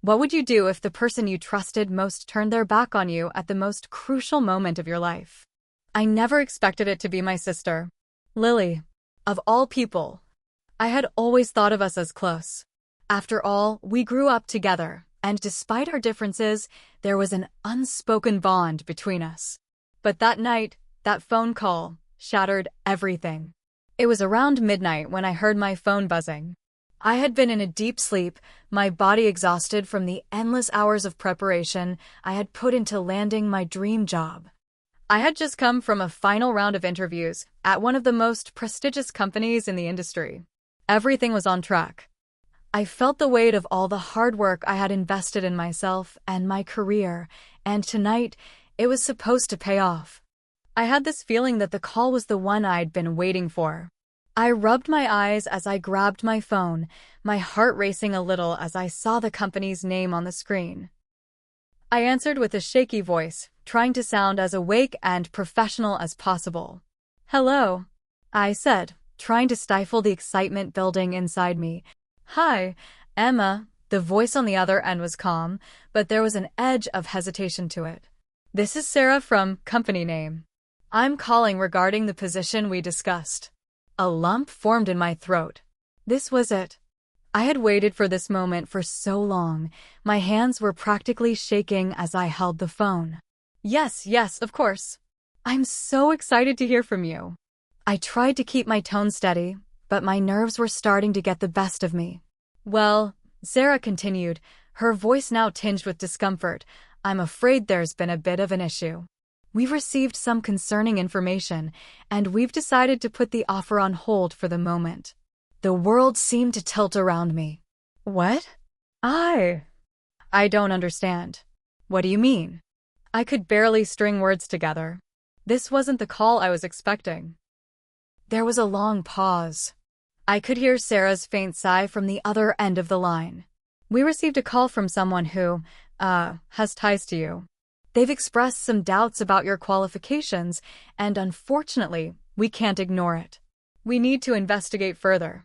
What would you do if the person you trusted most turned their back on you at the most crucial moment of your life? I never expected it to be my sister, Lily. Of all people, I had always thought of us as close. After all, we grew up together, and despite our differences, there was an unspoken bond between us. But that night, that phone call shattered everything. It was around midnight when I heard my phone buzzing. I had been in a deep sleep, my body exhausted from the endless hours of preparation I had put into landing my dream job. I had just come from a final round of interviews at one of the most prestigious companies in the industry. Everything was on track. I felt the weight of all the hard work I had invested in myself and my career, and tonight, it was supposed to pay off. I had this feeling that the call was the one I'd been waiting for. I rubbed my eyes as I grabbed my phone, my heart racing a little as I saw the company's name on the screen. I answered with a shaky voice, trying to sound as awake and professional as possible. "Hello," I said, trying to stifle the excitement building inside me. "Hi, Emma." The voice on the other end was calm, but there was an edge of hesitation to it. "This is Sarah from company name. I'm calling regarding the position we discussed." A lump formed in my throat. This was it. I had waited for this moment for so long. My hands were practically shaking as I held the phone. Yes, of course. I'm so excited to hear from you." I tried to keep my tone steady, but my nerves were starting to get the best of me. "Well," Sarah continued, her voice now tinged with discomfort, "I'm afraid there's been a bit of an issue. We've received some concerning information, and we've decided to put the offer on hold for the moment." The world seemed to tilt around me. "What? I don't understand. What do you mean?" I could barely string words together. This wasn't the call I was expecting. There was a long pause. I could hear Sarah's faint sigh from the other end of the line. "We received a call from someone who, has ties to you. They've expressed some doubts about your qualifications, and unfortunately, we can't ignore it. We need to investigate further."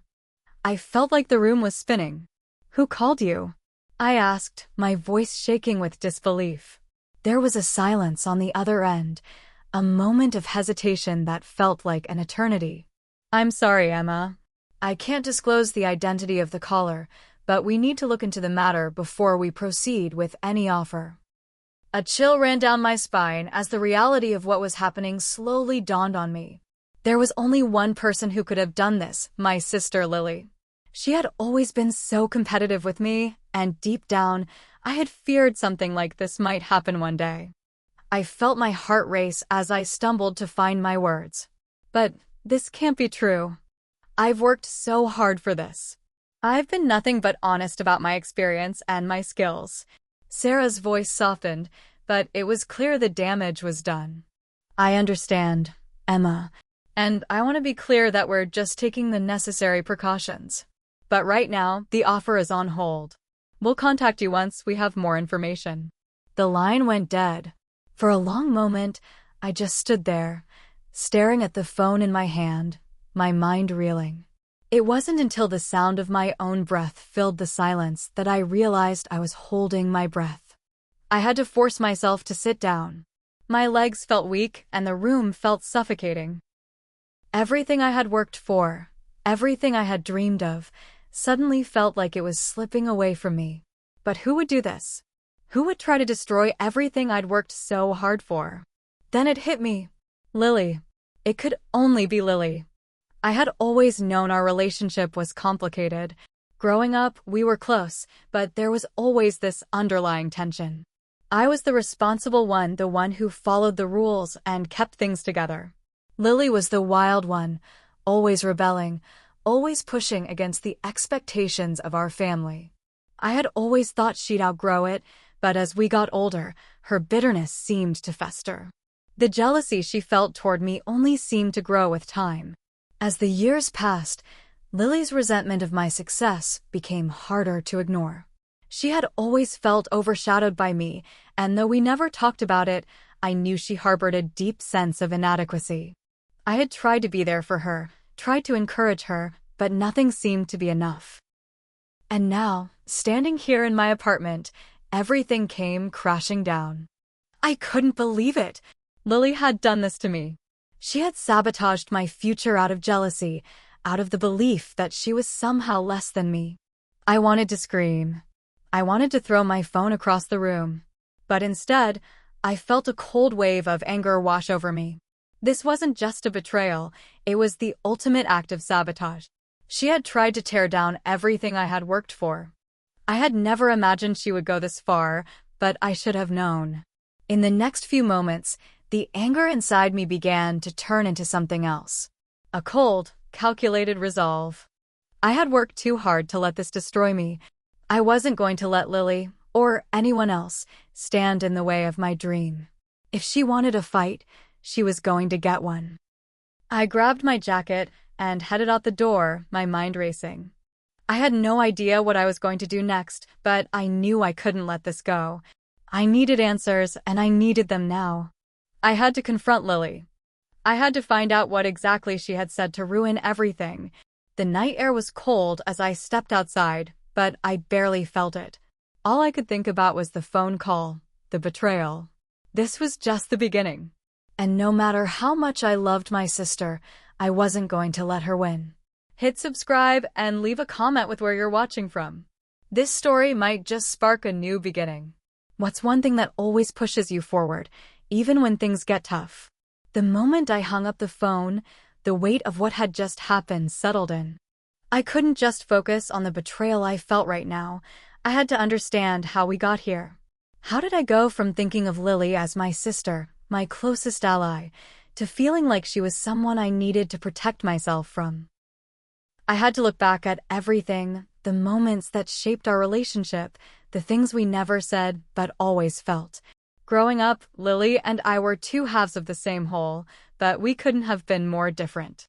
I felt like the room was spinning. "Who called you?" I asked, my voice shaking with disbelief. There was a silence on the other end, a moment of hesitation that felt like an eternity. "I'm sorry, Emma. I can't disclose the identity of the caller, but we need to look into the matter before we proceed with any offer." A chill ran down my spine as the reality of what was happening slowly dawned on me. There was only one person who could have done this, my sister Lily. She had always been so competitive with me, and deep down, I had feared something like this might happen one day. I felt my heart race as I stumbled to find my words. "But this can't be true. I've worked so hard for this. I've been nothing but honest about my experience and my skills." Sarah's voice softened, but it was clear the damage was done. "I understand, Emma, and I want to be clear that we're just taking the necessary precautions. But right now, the offer is on hold. We'll contact you once we have more information." The line went dead. For a long moment, I just stood there, staring at the phone in my hand, my mind reeling. It wasn't until the sound of my own breath filled the silence that I realized I was holding my breath. I had to force myself to sit down. My legs felt weak and the room felt suffocating. Everything I had worked for, everything I had dreamed of, suddenly felt like it was slipping away from me. But who would do this? Who would try to destroy everything I'd worked so hard for? Then it hit me. Lily. It could only be Lily. I had always known our relationship was complicated. Growing up, we were close, but there was always this underlying tension. I was the responsible one, the one who followed the rules and kept things together. Lily was the wild one, always rebelling, always pushing against the expectations of our family. I had always thought she'd outgrow it, but as we got older, her bitterness seemed to fester. The jealousy she felt toward me only seemed to grow with time. As the years passed, Lily's resentment of my success became harder to ignore. She had always felt overshadowed by me, and though we never talked about it, I knew she harbored a deep sense of inadequacy. I had tried to be there for her, tried to encourage her, but nothing seemed to be enough. And now, standing here in my apartment, everything came crashing down. I couldn't believe it. Lily had done this to me. She had sabotaged my future out of jealousy, out of the belief that she was somehow less than me. I wanted to scream. I wanted to throw my phone across the room. But instead, I felt a cold wave of anger wash over me. This wasn't just a betrayal, it was the ultimate act of sabotage. She had tried to tear down everything I had worked for. I had never imagined she would go this far, but I should have known. In the next few moments, the anger inside me began to turn into something else. A cold, calculated resolve. I had worked too hard to let this destroy me. I wasn't going to let Lily, or anyone else, stand in the way of my dream. If she wanted a fight, she was going to get one. I grabbed my jacket and headed out the door, my mind racing. I had no idea what I was going to do next, but I knew I couldn't let this go. I needed answers, and I needed them now. I had to confront Lily. I had to find out what exactly she had said to ruin everything. The night air was cold as I stepped outside, but I barely felt it. All I could think about was the phone call, the betrayal. This was just the beginning. And no matter how much I loved my sister, I wasn't going to let her win. Hit subscribe and leave a comment with where you're watching from. This story might just spark a new beginning. What's one thing that always pushes you forward, even when things get tough? The moment I hung up the phone, the weight of what had just happened settled in. I couldn't just focus on the betrayal I felt right now. I had to understand how we got here. How did I go from thinking of Lily as my sister, my closest ally, to feeling like she was someone I needed to protect myself from? I had to look back at everything, the moments that shaped our relationship, the things we never said but always felt. Growing up, Lily and I were two halves of the same whole, but we couldn't have been more different.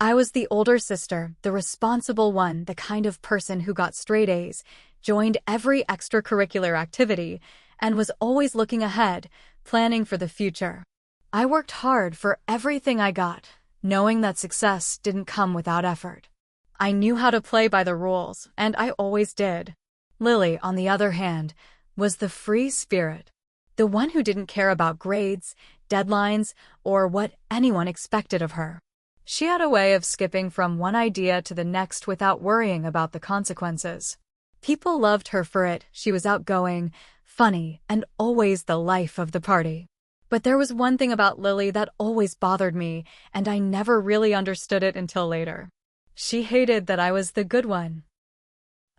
I was the older sister, the responsible one, the kind of person who got straight A's, joined every extracurricular activity, and was always looking ahead, planning for the future. I worked hard for everything I got, knowing that success didn't come without effort. I knew how to play by the rules, and I always did. Lily, on the other hand, was the free spirit, the one who didn't care about grades, deadlines, or what anyone expected of her. She had a way of skipping from one idea to the next without worrying about the consequences. People loved her for it. She was outgoing, funny, and always the life of the party. But there was one thing about Lily that always bothered me, and I never really understood it until later. She hated that I was the good one.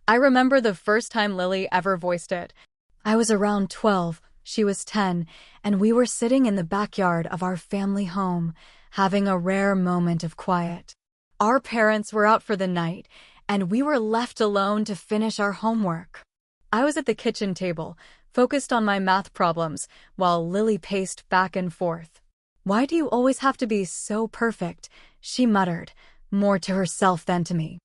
I remember the first time Lily ever voiced it. I was around 12, she was 10, and we were sitting in the backyard of our family home, having a rare moment of quiet. Our parents were out for the night, and we were left alone to finish our homework. I was at the kitchen table, focused on my math problems, while Lily paced back and forth. "Why do you always have to be so perfect?" she muttered, more to herself than to me.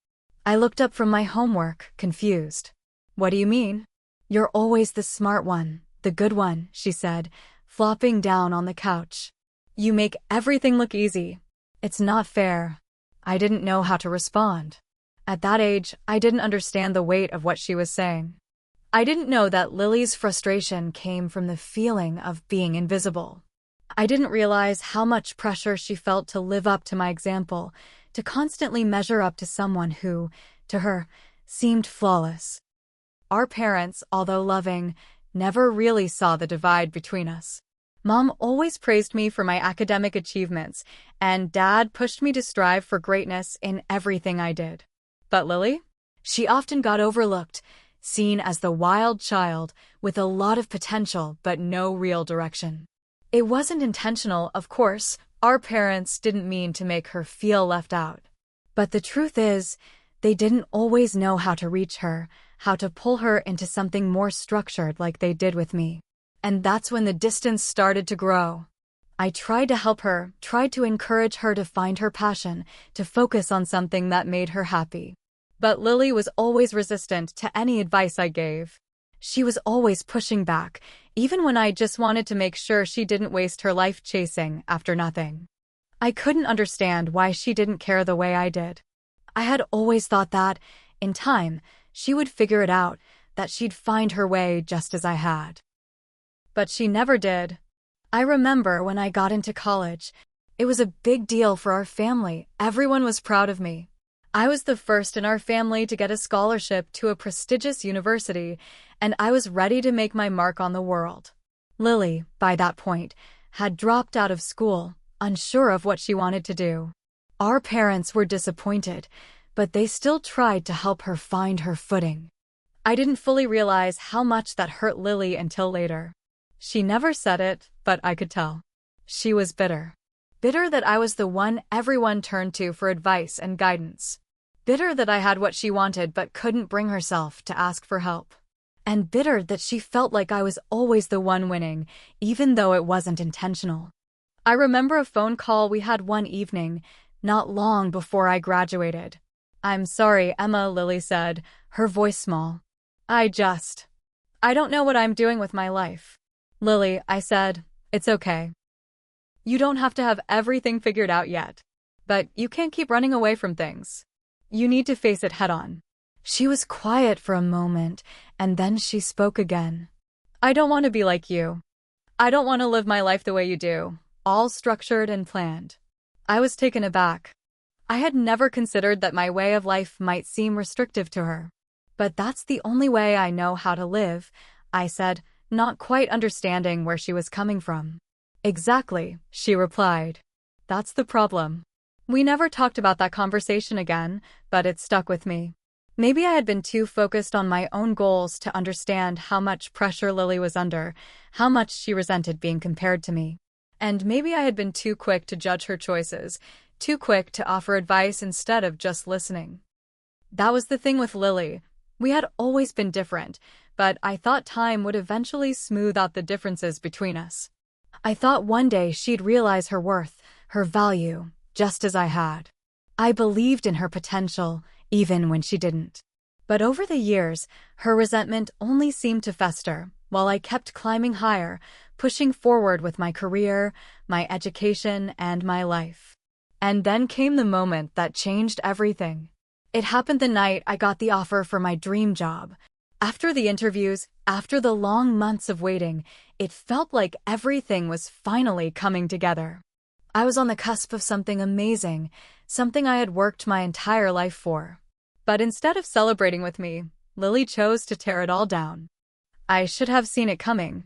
I looked up from my homework, confused. "What do you mean?" "You're always the smart one, the good one," she said, flopping down on the couch. "You make everything look easy. It's not fair." I didn't know how to respond. At that age, I didn't understand the weight of what she was saying. I didn't know that Lily's frustration came from the feeling of being invisible. I didn't realize how much pressure she felt to live up to my example, to constantly measure up to someone who, to her, seemed flawless. Our parents, although loving, never really saw the divide between us. Mom always praised me for my academic achievements, and Dad pushed me to strive for greatness in everything I did. But Lily? She often got overlooked, seen as the wild child with a lot of potential but no real direction. It wasn't intentional, of course. Our parents didn't mean to make her feel left out. But the truth is, they didn't always know how to reach her, how to pull her into something more structured like they did with me. And that's when the distance started to grow. I tried to help her, tried to encourage her to find her passion, to focus on something that made her happy. But Lily was always resistant to any advice I gave. She was always pushing back, even when I just wanted to make sure she didn't waste her life chasing after nothing. I couldn't understand why she didn't care the way I did. I had always thought that, in time, she would figure it out, that she'd find her way just as I had. But she never did. I remember when I got into college, it was a big deal for our family. Everyone was proud of me. I was the first in our family to get a scholarship to a prestigious university, and I was ready to make my mark on the world. Lily, by that point, had dropped out of school, unsure of what she wanted to do. Our parents were disappointed, but they still tried to help her find her footing. I didn't fully realize how much that hurt Lily until later. She never said it, but I could tell. She was bitter. Bitter that I was the one everyone turned to for advice and guidance. Bitter that I had what she wanted but couldn't bring herself to ask for help. And bitter that she felt like I was always the one winning, even though it wasn't intentional. I remember a phone call we had one evening, not long before I graduated. "I'm sorry, Emma," Lily said, her voice small. I don't know what I'm doing with my life." "Lily," I said, "it's okay. You don't have to have everything figured out yet. But you can't keep running away from things. You need to face it head on." She was quiet for a moment, and then she spoke again. "I don't want to be like you. I don't want to live my life the way you do, all structured and planned." I was taken aback. I had never considered that my way of life might seem restrictive to her. "But that's the only way I know how to live," I said, not quite understanding where she was coming from. "Exactly," she replied. "That's the problem." We never talked about that conversation again, but it stuck with me. Maybe I had been too focused on my own goals to understand how much pressure Lily was under, how much she resented being compared to me. And maybe I had been too quick to judge her choices, too quick to offer advice instead of just listening. That was the thing with Lily. We had always been different, but I thought time would eventually smooth out the differences between us. I thought one day she'd realize her worth, her value, just as I had. I believed in her potential, even when she didn't. But over the years, her resentment only seemed to fester, while I kept climbing higher, pushing forward with my career, my education, and my life. And then came the moment that changed everything. It happened the night I got the offer for my dream job. After the interviews, after the long months of waiting, it felt like everything was finally coming together. I was on the cusp of something amazing, something I had worked my entire life for. But instead of celebrating with me, Lily chose to tear it all down. I should have seen it coming.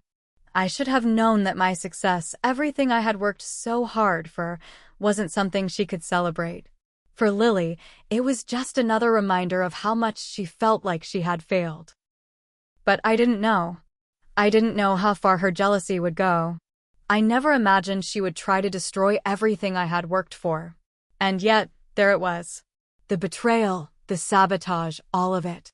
I should have known that my success, everything I had worked so hard for, wasn't something she could celebrate. For Lily, it was just another reminder of how much she felt like she had failed. But I didn't know. I didn't know how far her jealousy would go. I never imagined she would try to destroy everything I had worked for. And yet, there it was. The betrayal, the sabotage, all of it.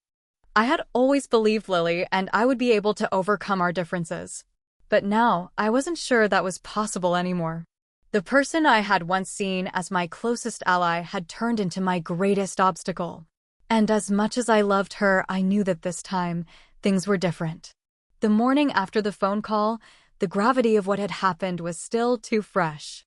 I had always believed Lily and I would be able to overcome our differences. But now, I wasn't sure that was possible anymore. The person I had once seen as my closest ally had turned into my greatest obstacle. And as much as I loved her, I knew that this time, things were different. The morning after the phone call, the gravity of what had happened was still too fresh.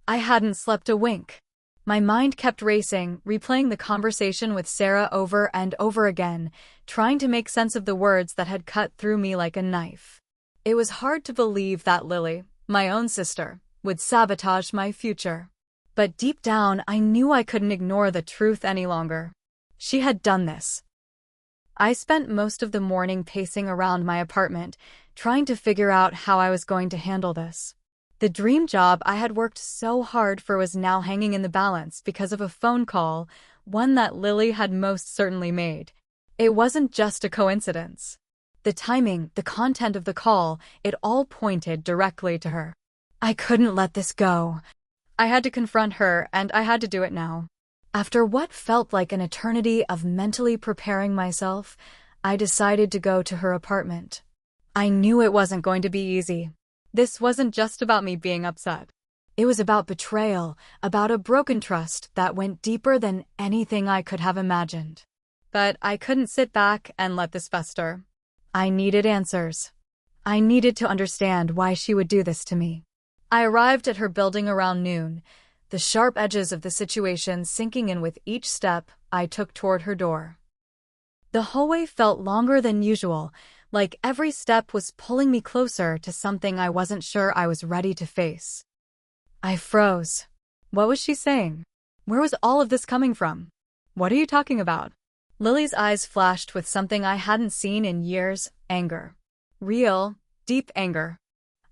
I hadn't slept a wink. My mind kept racing, replaying the conversation with Sarah over and over again, trying to make sense of the words that had cut through me like a knife. It was hard to believe that Lily, my own sister, would sabotage my future. But deep down, I knew I couldn't ignore the truth any longer. She had done this. I spent most of the morning pacing around my apartment, trying to figure out how I was going to handle this. The dream job I had worked so hard for was now hanging in the balance because of a phone call, one that Lily had most certainly made. It wasn't just a coincidence. The timing, the content of the call, it all pointed directly to her. I couldn't let this go. I had to confront her, and I had to do it now. After what felt like an eternity of mentally preparing myself, I decided to go to her apartment. I knew it wasn't going to be easy. This wasn't just about me being upset. It was about betrayal, about a broken trust that went deeper than anything I could have imagined. But I couldn't sit back and let this fester. I needed answers. I needed to understand why she would do this to me. I arrived at her building around noon, the sharp edges of the situation sinking in with each step I took toward her door. The hallway felt longer than usual, like every step was pulling me closer to something I wasn't sure I was ready to face. I froze. What was she saying? Where was all of this coming from? What are you talking about? Lily's eyes flashed with something I hadn't seen in years: anger. Real, deep anger.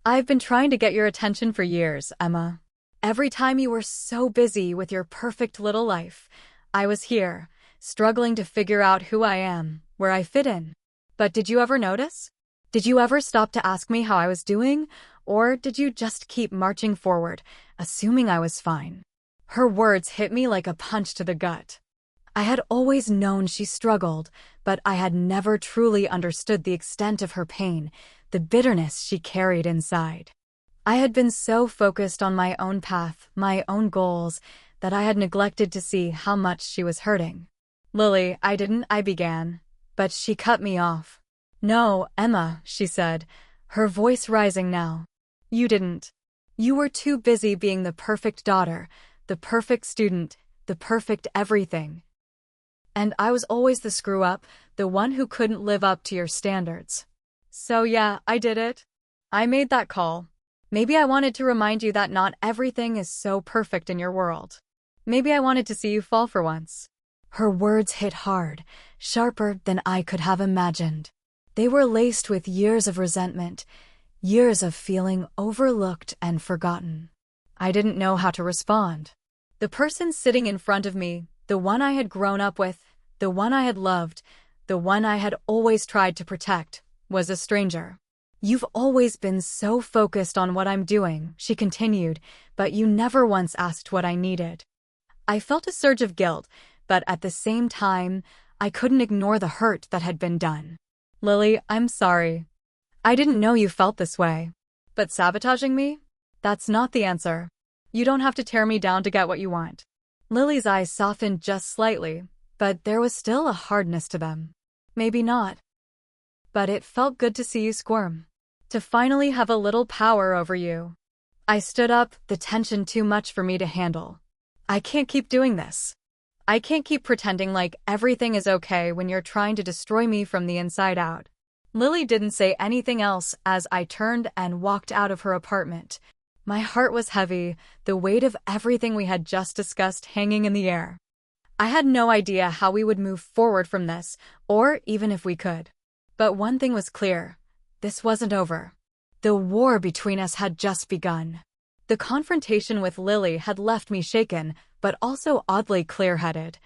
I've been trying to get your attention for years, Emma. Every time you were so busy with your perfect little life, I was here, struggling to figure out who I am, where I fit in. But did you ever notice? Did you ever stop to ask me how I was doing? Or did you just keep marching forward, assuming I was fine? Her words hit me like a punch to the gut. I had always known she struggled, but I had never truly understood the extent of her pain, the bitterness she carried inside. I had been so focused on my own path, my own goals, that I had neglected to see how much she was hurting. Lily, I began, but she cut me off. No, Emma, she said, her voice rising now. You didn't. You were too busy being the perfect daughter, the perfect student, the perfect everything. And I was always the screw-up, the one who couldn't live up to your standards. So yeah, I did it. I made that call. Maybe I wanted to remind you that not everything is so perfect in your world. Maybe I wanted to see you fall for once. Her words hit hard, sharper than I could have imagined. They were laced with years of resentment, years of feeling overlooked and forgotten. I didn't know how to respond. The person sitting in front of me, the one I had grown up with, the one I had loved, the one I had always tried to protect, was a stranger. You've always been so focused on what I'm doing, she continued, but you never once asked what I needed. I felt a surge of guilt, but at the same time, I couldn't ignore the hurt that had been done. Lily, I'm sorry. I didn't know you felt this way. But sabotaging me? That's not the answer. You don't have to tear me down to get what you want. Lily's eyes softened just slightly, but there was still a hardness to them. Maybe not. But it felt good to see you squirm. To finally have a little power over you. I stood up, the tension too much for me to handle. I can't keep doing this. I can't keep pretending like everything is okay when you're trying to destroy me from the inside out. Lily didn't say anything else as I turned and walked out of her apartment. My heart was heavy, the weight of everything we had just discussed hanging in the air. I had no idea how we would move forward from this, or even if we could. But one thing was clear. This wasn't over. The war between us had just begun. The confrontation with Lily had left me shaken, but also oddly clear-headed.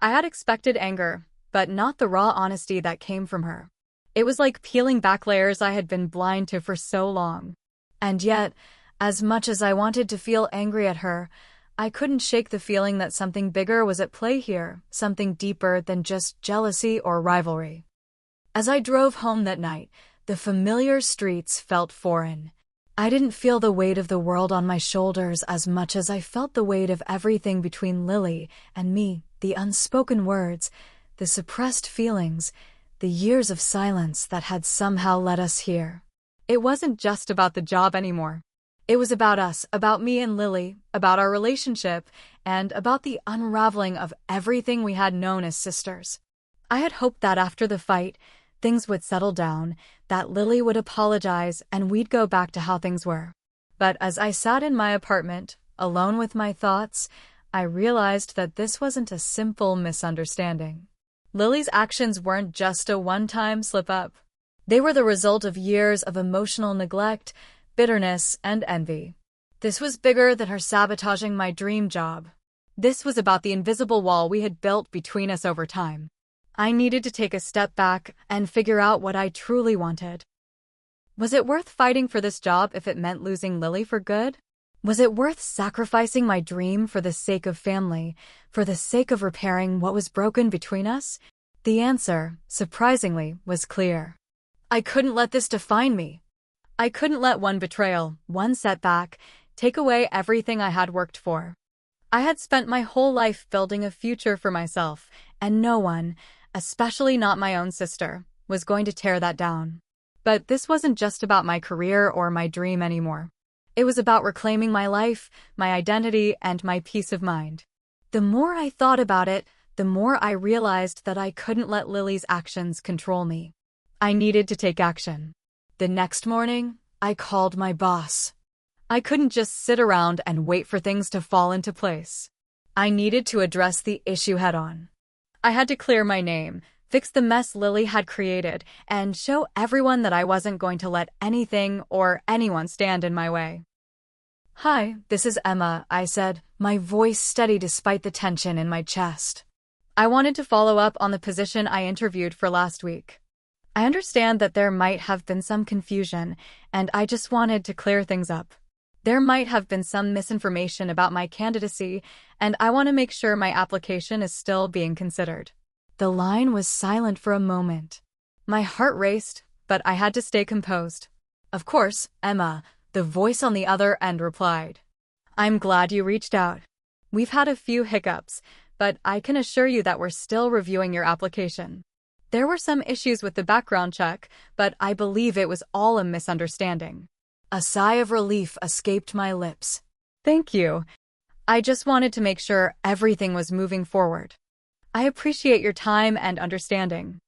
I had expected anger, but not the raw honesty that came from her. It was like peeling back layers I had been blind to for so long. And yet, as much as I wanted to feel angry at her, I couldn't shake the feeling that something bigger was at play here, something deeper than just jealousy or rivalry. As I drove home that night, the familiar streets felt foreign. I didn't feel the weight of the world on my shoulders as much as I felt the weight of everything between Lily and me, the unspoken words, the suppressed feelings, the years of silence that had somehow led us here. It wasn't just about the job anymore. It was about us, about me and Lily, about our relationship, and about the unraveling of everything we had known as sisters. I had hoped that after the fight, things would settle down, that Lily would apologize, and we'd go back to how things were. But as I sat in my apartment, alone with my thoughts, I realized that this wasn't a simple misunderstanding. Lily's actions weren't just a one-time slip-up. They were the result of years of emotional neglect, bitterness, and envy. This was bigger than her sabotaging my dream job. This was about the invisible wall we had built between us over time. I needed to take a step back and figure out what I truly wanted. Was it worth fighting for this job if it meant losing Lily for good? Was it worth sacrificing my dream for the sake of family, for the sake of repairing what was broken between us? The answer, surprisingly, was clear. I couldn't let this define me. I couldn't let one betrayal, one setback, take away everything I had worked for. I had spent my whole life building a future for myself, and no one, especially not my own sister, was going to tear that down. But this wasn't just about my career or my dream anymore. It was about reclaiming my life, my identity, and my peace of mind. The more I thought about it, the more I realized that I couldn't let Lily's actions control me. I needed to take action. The next morning, I called my boss. I couldn't just sit around and wait for things to fall into place. I needed to address the issue head-on. I had to clear my name, fix the mess Lily had created, and show everyone that I wasn't going to let anything or anyone stand in my way. "Hi, this is Emma," I said, my voice steady despite the tension in my chest. "I wanted to follow up on the position I interviewed for last week. I understand that there might have been some confusion, and I just wanted to clear things up. There might have been some misinformation about my candidacy, and I want to make sure my application is still being considered." The line was silent for a moment. My heart raced, but I had to stay composed. "Of course, Emma," the voice on the other end replied. "I'm glad you reached out. We've had a few hiccups, but I can assure you that we're still reviewing your application. There were some issues with the background check, but I believe it was all a misunderstanding." A sigh of relief escaped my lips. "Thank you. I just wanted to make sure everything was moving forward. I appreciate your time and understanding."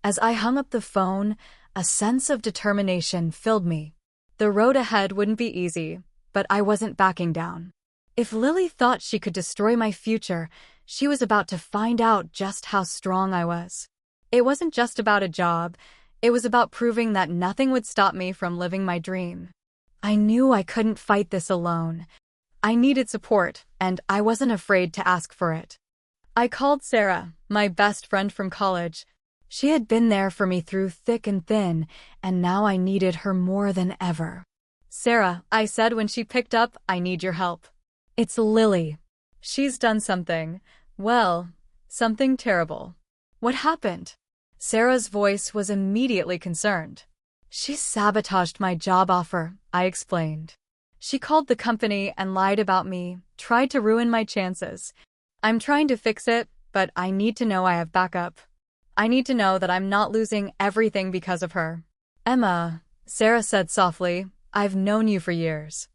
As I hung up the phone, a sense of determination filled me. The road ahead wouldn't be easy, but I wasn't backing down. If Lily thought she could destroy my future, she was about to find out just how strong I was. It wasn't just about a job. It was about proving that nothing would stop me from living my dream. I knew I couldn't fight this alone. I needed support, and I wasn't afraid to ask for it. I called Sarah, my best friend from college. She had been there for me through thick and thin, and now I needed her more than ever. "Sarah," I said when she picked up, "I need your help. It's Lily. She's done something, well, something terrible." "What happened?" Sarah's voice was immediately concerned. "She sabotaged my job offer," I explained. "She called the company and lied about me, tried to ruin my chances. I'm trying to fix it, but I need to know I have backup. I need to know that I'm not losing everything because of her." "Emma," Sarah said softly, "I've known you for years.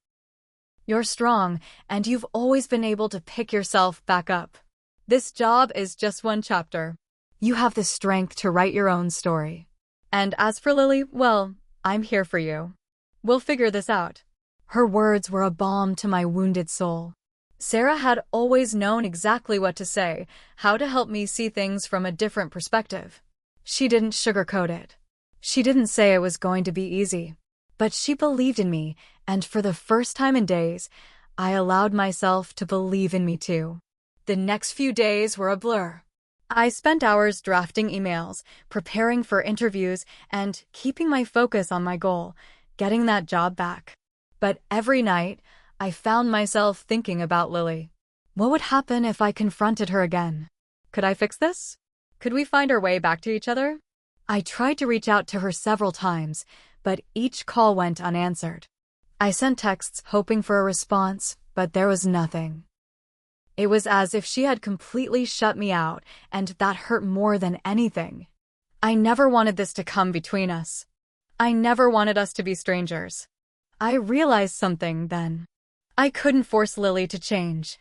You're strong, and you've always been able to pick yourself back up. This job is just one chapter. You have the strength to write your own story. And as for Lily, well, I'm here for you. We'll figure this out." Her words were a balm to my wounded soul. Sarah had always known exactly what to say, how to help me see things from a different perspective. She didn't sugarcoat it. She didn't say it was going to be easy. But she believed in me, and for the first time in days, I allowed myself to believe in me too. The next few days were a blur. I spent hours drafting emails, preparing for interviews, and keeping my focus on my goal, getting that job back. But every night, I found myself thinking about Lily. What would happen if I confronted her again? Could I fix this? Could we find our way back to each other? I tried to reach out to her several times, but each call went unanswered. I sent texts hoping for a response, but there was nothing. It was as if she had completely shut me out, and that hurt more than anything. I never wanted this to come between us. I never wanted us to be strangers. I realized something then. I couldn't force Lily to change.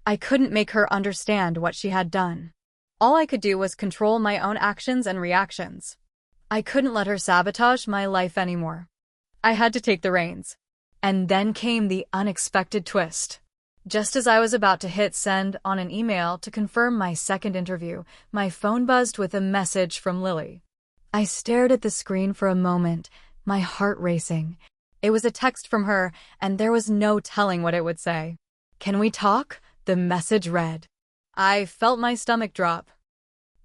I couldn't make her understand what she had done. All I could do was control my own actions and reactions. I couldn't let her sabotage my life anymore. I had to take the reins. And then came the unexpected twist. Just as I was about to hit send on an email to confirm my second interview, my phone buzzed with a message from Lily. I stared at the screen for a moment, my heart racing. It was a text from her, and there was no telling what it would say. "Can we talk?" the message read. I felt my stomach drop.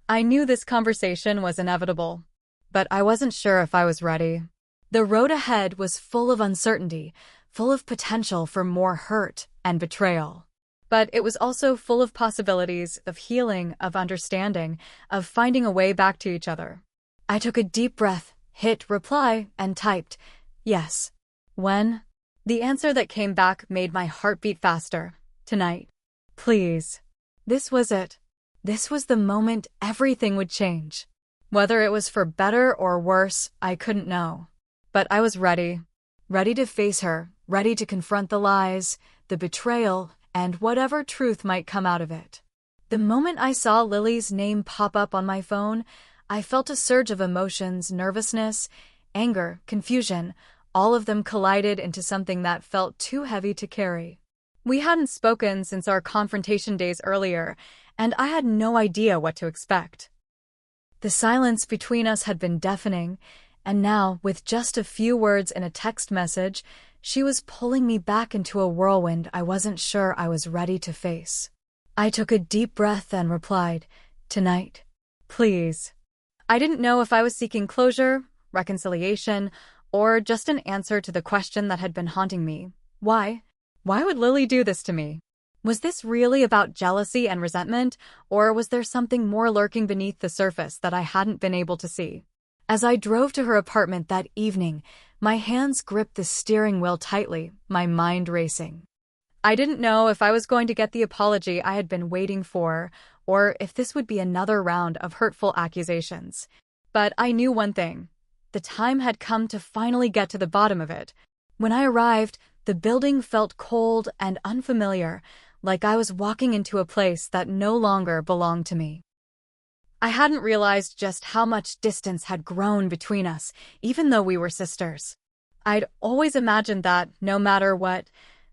I knew this conversation was inevitable, but I wasn't sure if I was ready. The road ahead was full of uncertainty, full of potential for more hurt and betrayal. But it was also full of possibilities of healing, of understanding, of finding a way back to each other. I took a deep breath, hit reply, and typed, "Yes." "When?" The answer that came back made my heart beat faster. "Tonight. Please." This was it. This was the moment everything would change. Whether it was for better or worse, I couldn't know. But I was ready. Ready to face her, ready to confront the lies, the betrayal, and whatever truth might come out of it. The moment I saw Lily's name pop up on my phone, I felt a surge of emotions, nervousness, anger, confusion. All of them collided into something that felt too heavy to carry. We hadn't spoken since our confrontation days earlier, and I had no idea what to expect. The silence between us had been deafening, and now, with just a few words in a text message, she was pulling me back into a whirlwind I wasn't sure I was ready to face. I took a deep breath and replied, "Tonight, please." I didn't know if I was seeking closure, reconciliation, or just an answer to the question that had been haunting me. Why? Why would Lily do this to me? Was this really about jealousy and resentment, or was there something more lurking beneath the surface that I hadn't been able to see? As I drove to her apartment that evening, my hands gripped the steering wheel tightly, my mind racing. I didn't know if I was going to get the apology I had been waiting for, or if this would be another round of hurtful accusations. But I knew one thing. The time had come to finally get to the bottom of it. When I arrived, the building felt cold and unfamiliar, like I was walking into a place that no longer belonged to me. I hadn't realized just how much distance had grown between us, even though we were sisters. I'd always imagined that, no matter what,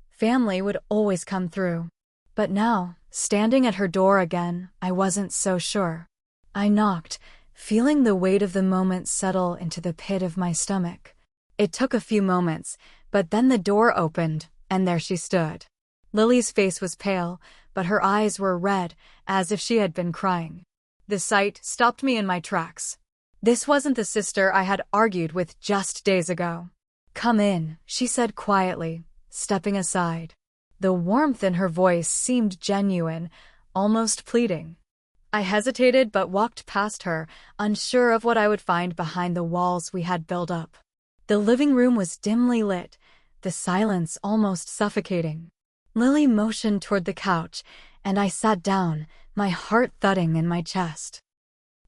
family would always come through. But now, standing at her door again, I wasn't so sure. I knocked, feeling the weight of the moment settle into the pit of my stomach. It took a few moments, but then the door opened, and there she stood. Lily's face was pale, but her eyes were red, as if she had been crying. The sight stopped me in my tracks. This wasn't the sister I had argued with just days ago. "Come in," she said quietly, stepping aside. The warmth in her voice seemed genuine, almost pleading. I hesitated but walked past her, unsure of what I would find behind the walls we had built up. The living room was dimly lit, the silence almost suffocating. Lily motioned toward the couch, and I sat down, my heart thudding in my chest.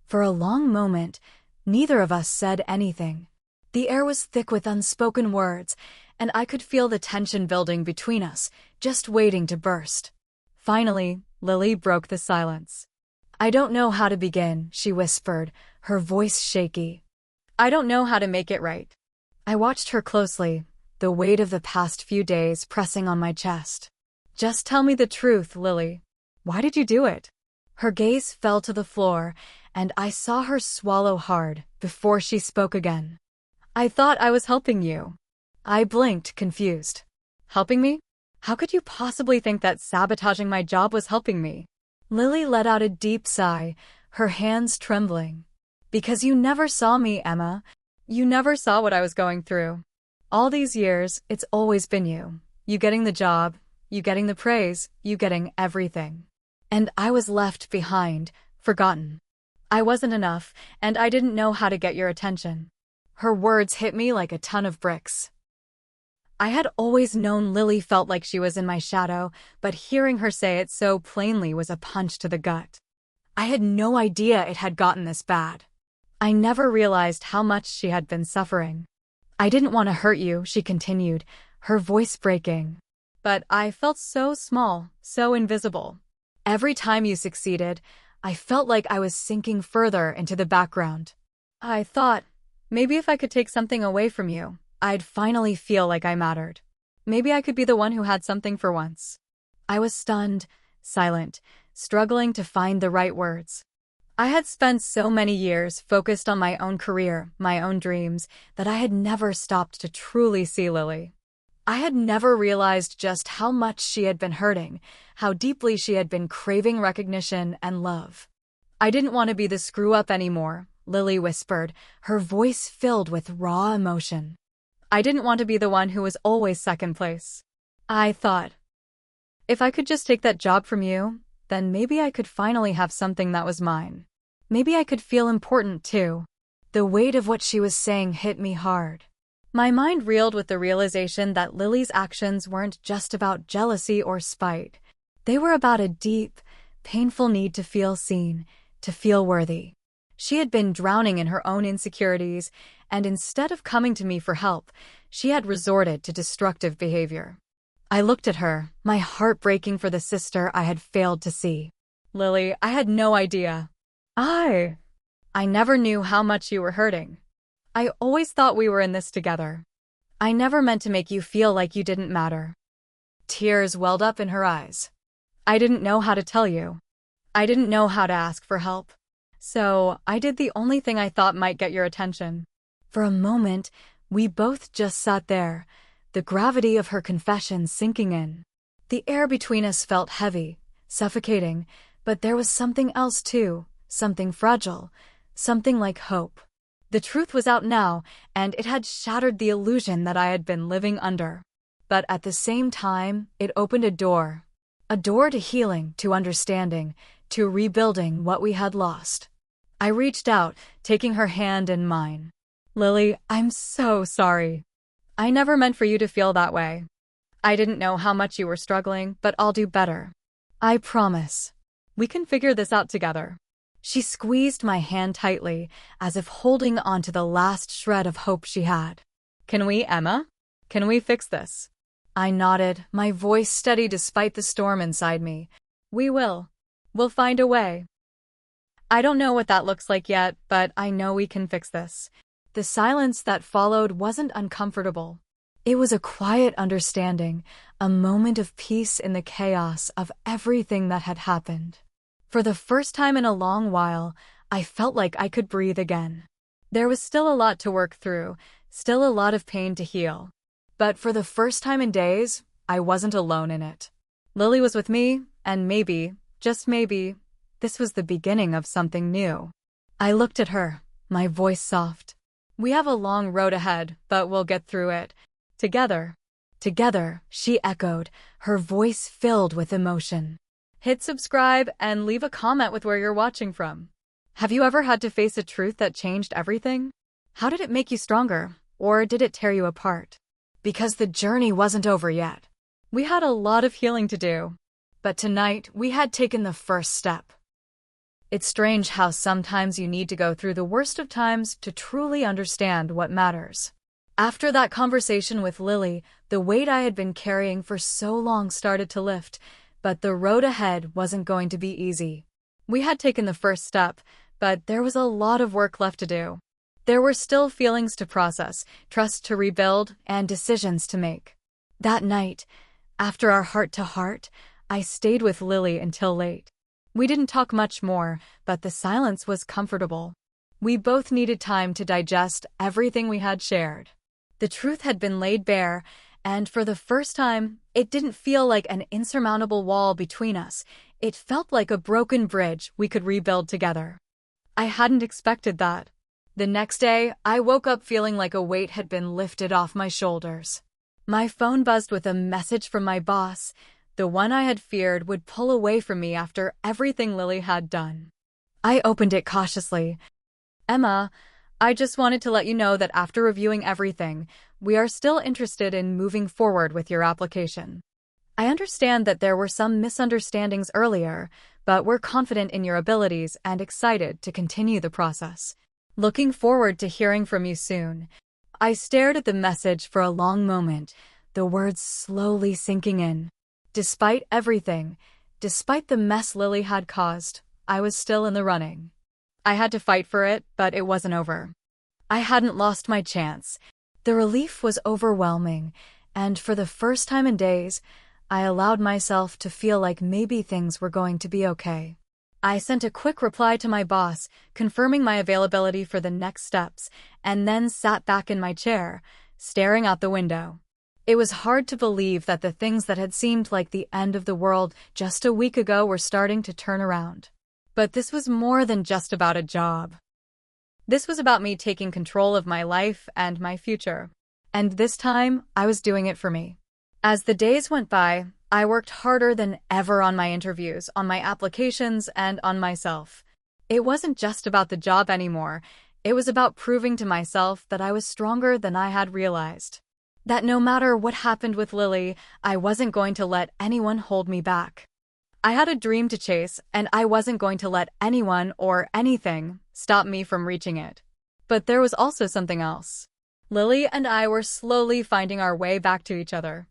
For a long moment, neither of us said anything. The air was thick with unspoken words, and I could feel the tension building between us, just waiting to burst. Finally, Lily broke the silence. "I don't know how to begin," she whispered, her voice shaky. "I don't know how to make it right." I watched her closely, the weight of the past few days pressing on my chest. "Just tell me the truth, Lily. Why did you do it?" Her gaze fell to the floor, and I saw her swallow hard before she spoke again. "I thought I was helping you." I blinked, confused. "Helping me? How could you possibly think that sabotaging my job was helping me?" Lily let out a deep sigh, her hands trembling. "Because you never saw me, Emma. You never saw what I was going through. All these years, it's always been you. You getting the job, you getting the praise, you getting everything. And I was left behind, forgotten. I wasn't enough, and I didn't know how to get your attention." Her words hit me like a ton of bricks. I had always known Lily felt like she was in my shadow, but hearing her say it so plainly was a punch to the gut. I had no idea it had gotten this bad. I never realized how much she had been suffering. "I didn't want to hurt you," she continued, her voice breaking. "But I felt so small, so invisible. Every time you succeeded, I felt like I was sinking further into the background. I thought, maybe if I could take something away from you, I'd finally feel like I mattered. Maybe I could be the one who had something for once." I was stunned, silent, struggling to find the right words. I had spent so many years focused on my own career, my own dreams, that I had never stopped to truly see Lily. I had never realized just how much she had been hurting, how deeply she had been craving recognition and love. "I didn't want to be the screw-up anymore," Lily whispered, her voice filled with raw emotion. "I didn't want to be the one who was always second place. I thought, if I could just take that job from you, then maybe I could finally have something that was mine. Maybe I could feel important too." The weight of what she was saying hit me hard. My mind reeled with the realization that Lily's actions weren't just about jealousy or spite. They were about a deep, painful need to feel seen, to feel worthy. She had been drowning in her own insecurities, and instead of coming to me for help, she had resorted to destructive behavior. I looked at her, my heart breaking for the sister I had failed to see. Lily, I had no idea. I I never knew how much you were hurting. I always thought we were in this together. I never meant to make you feel like you didn't matter. Tears welled up in her eyes. I didn't know how to tell you. I didn't know how to ask for help. So I did the only thing I thought might get your attention. For a moment, we both just sat there, the gravity of her confession sinking in. The air between us felt heavy, suffocating, but there was something else too, something fragile, something like hope. The truth was out now, and it had shattered the illusion that I had been living under. But at the same time, it opened a door to healing, to understanding, to rebuilding what we had lost. I reached out, taking her hand in mine. Lily, I'm so sorry. I never meant for you to feel that way. I didn't know how much you were struggling, but I'll do better. I promise. We can figure this out together. She squeezed my hand tightly, as if holding on to the last shred of hope she had. Can we, Emma? Can we fix this? I nodded, my voice steady despite the storm inside me. We will. We'll find a way. I don't know what that looks like yet, but I know we can fix this. The silence that followed wasn't uncomfortable. It was a quiet understanding, a moment of peace in the chaos of everything that had happened. For the first time in a long while, I felt like I could breathe again. There was still a lot to work through, still a lot of pain to heal. But for the first time in days, I wasn't alone in it. Lily was with me, and maybe, just maybe, this was the beginning of something new. I looked at her, my voice soft. We have a long road ahead, but we'll get through it. Together. Together, she echoed, her voice filled with emotion. Hit subscribe and leave a comment with where you're watching from. Have you ever had to face a truth that changed everything? How did it make you stronger, or did it tear you apart? Because the journey wasn't over yet. We had a lot of healing to do. But tonight, we had taken the first step. It's strange how sometimes you need to go through the worst of times to truly understand what matters. After that conversation with Lily, the weight I had been carrying for so long started to lift, but the road ahead wasn't going to be easy. We had taken the first step, but there was a lot of work left to do. There were still feelings to process, trust to rebuild, and decisions to make. That night, after our heart-to-heart, I stayed with Lily until late. We didn't talk much more, but the silence was comfortable. We both needed time to digest everything we had shared. The truth had been laid bare, and for the first time, it didn't feel like an insurmountable wall between us. It felt like a broken bridge we could rebuild together. I hadn't expected that. The next day, I woke up feeling like a weight had been lifted off my shoulders. My phone buzzed with a message from my boss, the one I had feared would pull away from me after everything Lily had done. I opened it cautiously. Emma, I just wanted to let you know that after reviewing everything, we are still interested in moving forward with your application. I understand that there were some misunderstandings earlier, but we're confident in your abilities and excited to continue the process. Looking forward to hearing from you soon. I stared at the message for a long moment, the words slowly sinking in. Despite everything, despite the mess Lily had caused, I was still in the running. I had to fight for it, but it wasn't over. I hadn't lost my chance. The relief was overwhelming, and for the first time in days, I allowed myself to feel like maybe things were going to be okay. I sent a quick reply to my boss, confirming my availability for the next steps, and then sat back in my chair, staring out the window. It was hard to believe that the things that had seemed like the end of the world just a week ago were starting to turn around. But this was more than just about a job. This was about me taking control of my life and my future. And this time, I was doing it for me. As the days went by, I worked harder than ever on my interviews, on my applications, and on myself. It wasn't just about the job anymore. It was about proving to myself that I was stronger than I had realized. That no matter what happened with Lily, I wasn't going to let anyone hold me back. I had a dream to chase, and I wasn't going to let anyone or anything stop me from reaching it. But there was also something else. Lily and I were slowly finding our way back to each other.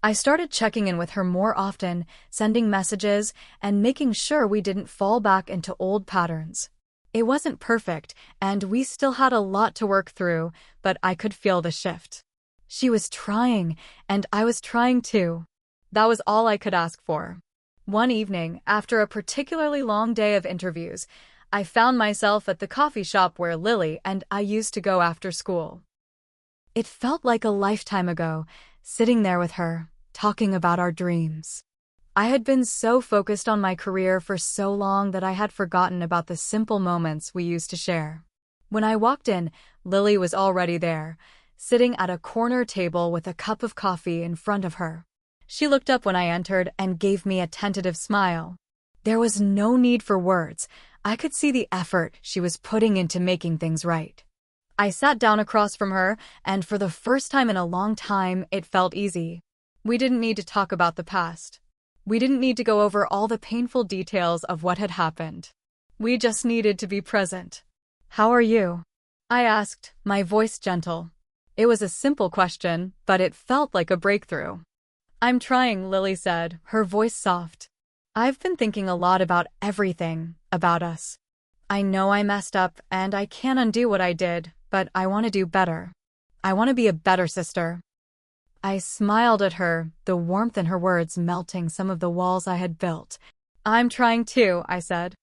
I started checking in with her more often, sending messages, and making sure we didn't fall back into old patterns. It wasn't perfect, and we still had a lot to work through, but I could feel the shift. She was trying, and I was trying too. That was all I could ask for. One evening, after a particularly long day of interviews, I found myself at the coffee shop where Lily and I used to go after school. It felt like a lifetime ago, sitting there with her, talking about our dreams. I had been so focused on my career for so long that I had forgotten about the simple moments we used to share. When I walked in, Lily was already there, sitting at a corner table with a cup of coffee in front of her. She looked up when I entered and gave me a tentative smile. There was no need for words. I could see the effort she was putting into making things right. I sat down across from her, and for the first time in a long time, it felt easy. We didn't need to talk about the past. We didn't need to go over all the painful details of what had happened. We just needed to be present. "How are you?" I asked, my voice gentle. It was a simple question, but it felt like a breakthrough. "I'm trying," Lily said, her voice soft. "I've been thinking a lot about everything, about us. I know I messed up, and I can't undo what I did, but I want to do better. I want to be a better sister." I smiled at her, the warmth in her words melting some of the walls I had built. "I'm trying too," I said.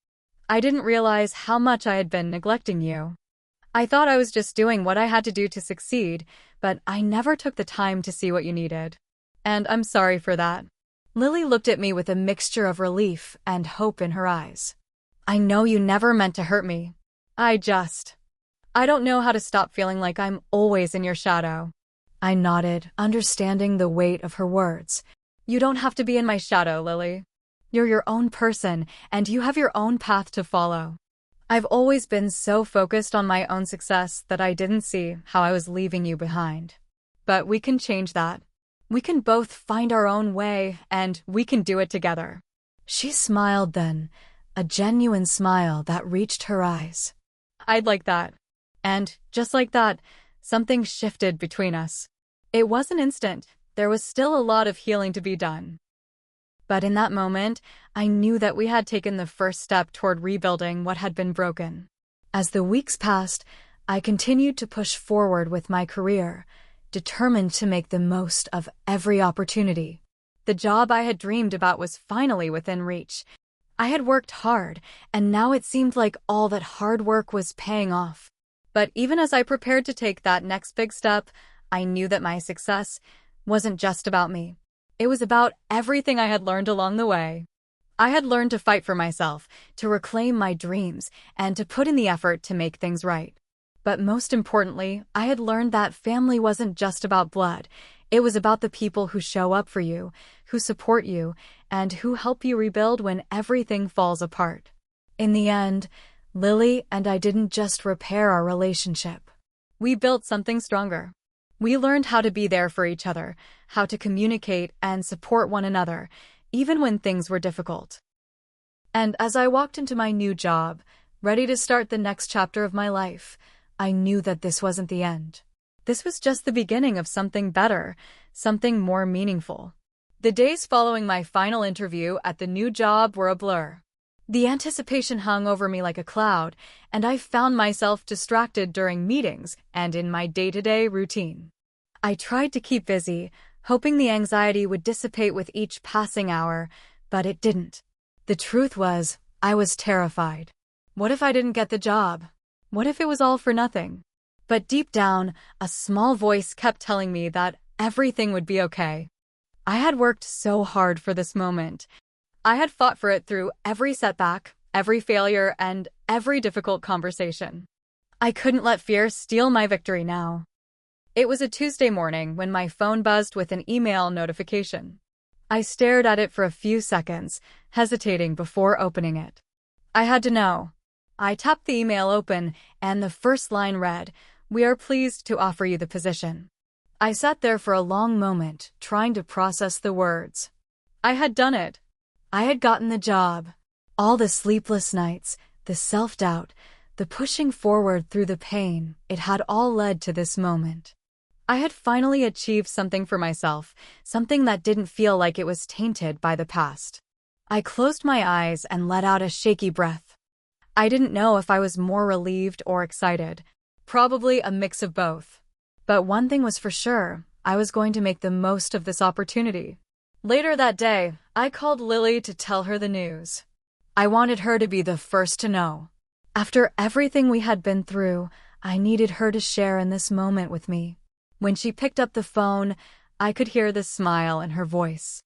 "I didn't realize how much I had been neglecting you. I thought I was just doing what I had to do to succeed, but I never took the time to see what you needed. And I'm sorry for that." Lily looked at me with a mixture of relief and hope in her eyes. "I know you never meant to hurt me. I don't know how to stop feeling like I'm always in your shadow." I nodded, understanding the weight of her words. "You don't have to be in my shadow, Lily. You're your own person, and you have your own path to follow. I've always been so focused on my own success that I didn't see how I was leaving you behind. But we can change that. We can both find our own way, and we can do it together." She smiled then, a genuine smile that reached her eyes. "I'd like that." And, just like that, something shifted between us. It wasn't instant. There was still a lot of healing to be done. But in that moment, I knew that we had taken the first step toward rebuilding what had been broken. As the weeks passed, I continued to push forward with my career, determined to make the most of every opportunity. The job I had dreamed about was finally within reach. I had worked hard, and now it seemed like all that hard work was paying off. But even as I prepared to take that next big step, I knew that my success wasn't just about me. It was about everything I had learned along the way. I had learned to fight for myself, to reclaim my dreams, and to put in the effort to make things right. But most importantly, I had learned that family wasn't just about blood. It was about the people who show up for you, who support you, and who help you rebuild when everything falls apart. In the end, Lily and I didn't just repair our relationship. We built something stronger. We learned how to be there for each other, how to communicate and support one another, even when things were difficult. And as I walked into my new job, ready to start the next chapter of my life, I knew that this wasn't the end. This was just the beginning of something better, something more meaningful. The days following my final interview at the new job were a blur. The anticipation hung over me like a cloud, and I found myself distracted during meetings and in my day-to-day routine. I tried to keep busy, hoping the anxiety would dissipate with each passing hour, but it didn't. The truth was, I was terrified. What if I didn't get the job? What if it was all for nothing? But deep down, a small voice kept telling me that everything would be okay. I had worked so hard for this moment. I had fought for it through every setback, every failure, and every difficult conversation. I couldn't let fear steal my victory now. It was a Tuesday morning when my phone buzzed with an email notification. I stared at it for a few seconds, hesitating before opening it. I had to know. I tapped the email open, and the first line read, "We are pleased to offer you the position." I sat there for a long moment, trying to process the words. I had done it. I had gotten the job. All the sleepless nights, the self-doubt, the pushing forward through the pain, it had all led to this moment. I had finally achieved something for myself, something that didn't feel like it was tainted by the past. I closed my eyes and let out a shaky breath. I didn't know if I was more relieved or excited. Probably a mix of both. But one thing was for sure, I was going to make the most of this opportunity. Later that day, I called Lily to tell her the news. I wanted her to be the first to know. After everything we had been through, I needed her to share in this moment with me. When she picked up the phone, I could hear the smile in her voice.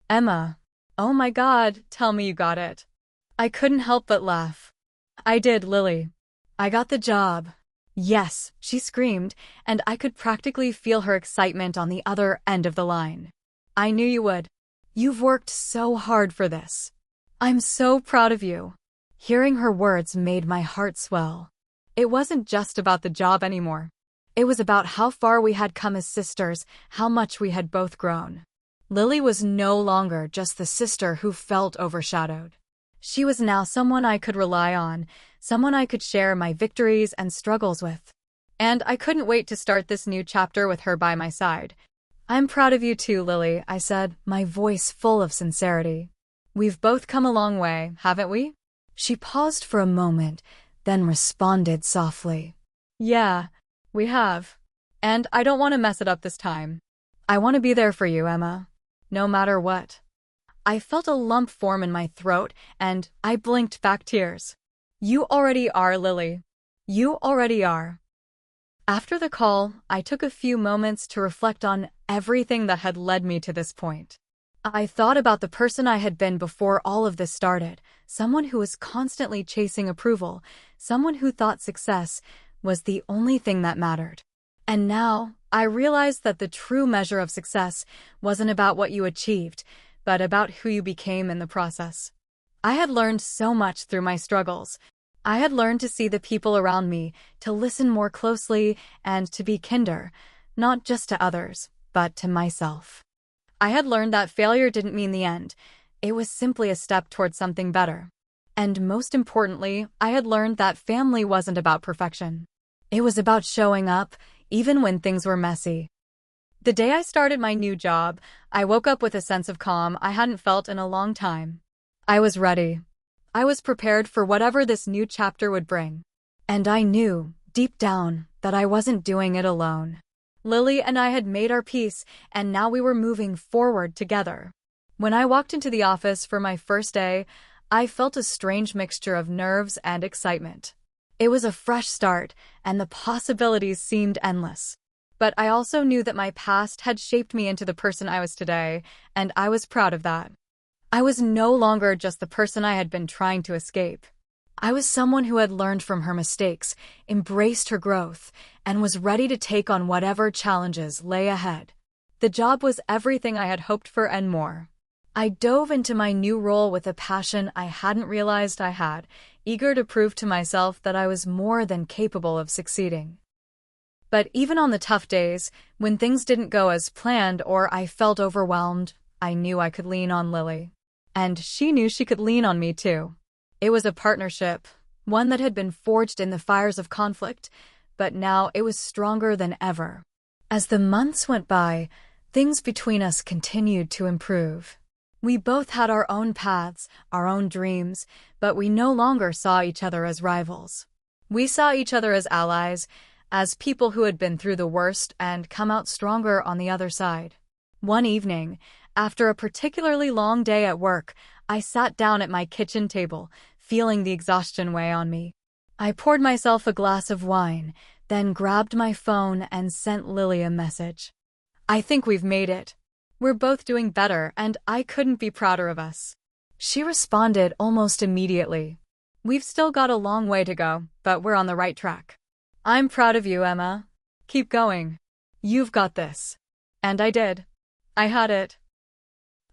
"Emma, oh my God, tell me you got it." I couldn't help but laugh. "I did, Lily. I got the job." "Yes," she screamed, and I could practically feel her excitement on the other end of the line. "I knew you would. You've worked so hard for this. I'm so proud of you." Hearing her words made my heart swell. It wasn't just about the job anymore. It was about how far we had come as sisters, how much we had both grown. Lily was no longer just the sister who felt overshadowed. She was now someone I could rely on, someone I could share my victories and struggles with. And I couldn't wait to start this new chapter with her by my side. "I'm proud of you too, Lily," I said, my voice full of sincerity. "We've both come a long way, haven't we?" She paused for a moment, then responded softly. "Yeah, we have. And I don't want to mess it up this time. I want to be there for you, Emma. No matter what." I felt a lump form in my throat, and I blinked back tears. "You already are, Lily. You already are." After the call, I took a few moments to reflect on everything that had led me to this point. I thought about the person I had been before all of this started, someone who was constantly chasing approval, someone who thought success was the only thing that mattered. And now, I realized that the true measure of success wasn't about what you achieved, but about who you became in the process. I had learned so much through my struggles. I had learned to see the people around me, to listen more closely, and to be kinder, not just to others, but to myself. I had learned that failure didn't mean the end. It was simply a step towards something better. And most importantly, I had learned that family wasn't about perfection. It was about showing up, even when things were messy. The day I started my new job, I woke up with a sense of calm I hadn't felt in a long time. I was ready. I was prepared for whatever this new chapter would bring. And I knew, deep down, that I wasn't doing it alone. Lily and I had made our peace, and now we were moving forward together. When I walked into the office for my first day, I felt a strange mixture of nerves and excitement. It was a fresh start, and the possibilities seemed endless. But I also knew that my past had shaped me into the person I was today, and I was proud of that. I was no longer just the person I had been trying to escape. I was someone who had learned from her mistakes, embraced her growth, and was ready to take on whatever challenges lay ahead. The job was everything I had hoped for and more. I dove into my new role with a passion I hadn't realized I had, eager to prove to myself that I was more than capable of succeeding. But even on the tough days, when things didn't go as planned or I felt overwhelmed, I knew I could lean on Lily. And she knew she could lean on me too. It was a partnership, one that had been forged in the fires of conflict, but now it was stronger than ever. As the months went by, things between us continued to improve. We both had our own paths, our own dreams, but we no longer saw each other as rivals. We saw each other as allies, as people who had been through the worst and come out stronger on the other side. One evening, after a particularly long day at work, I sat down at my kitchen table, feeling the exhaustion weigh on me. I poured myself a glass of wine, then grabbed my phone and sent Lily a message. "I think we've made it. We're both doing better, and I couldn't be prouder of us." She responded almost immediately. "We've still got a long way to go, but we're on the right track. I'm proud of you, Emma. Keep going. You've got this." And I did. I had it.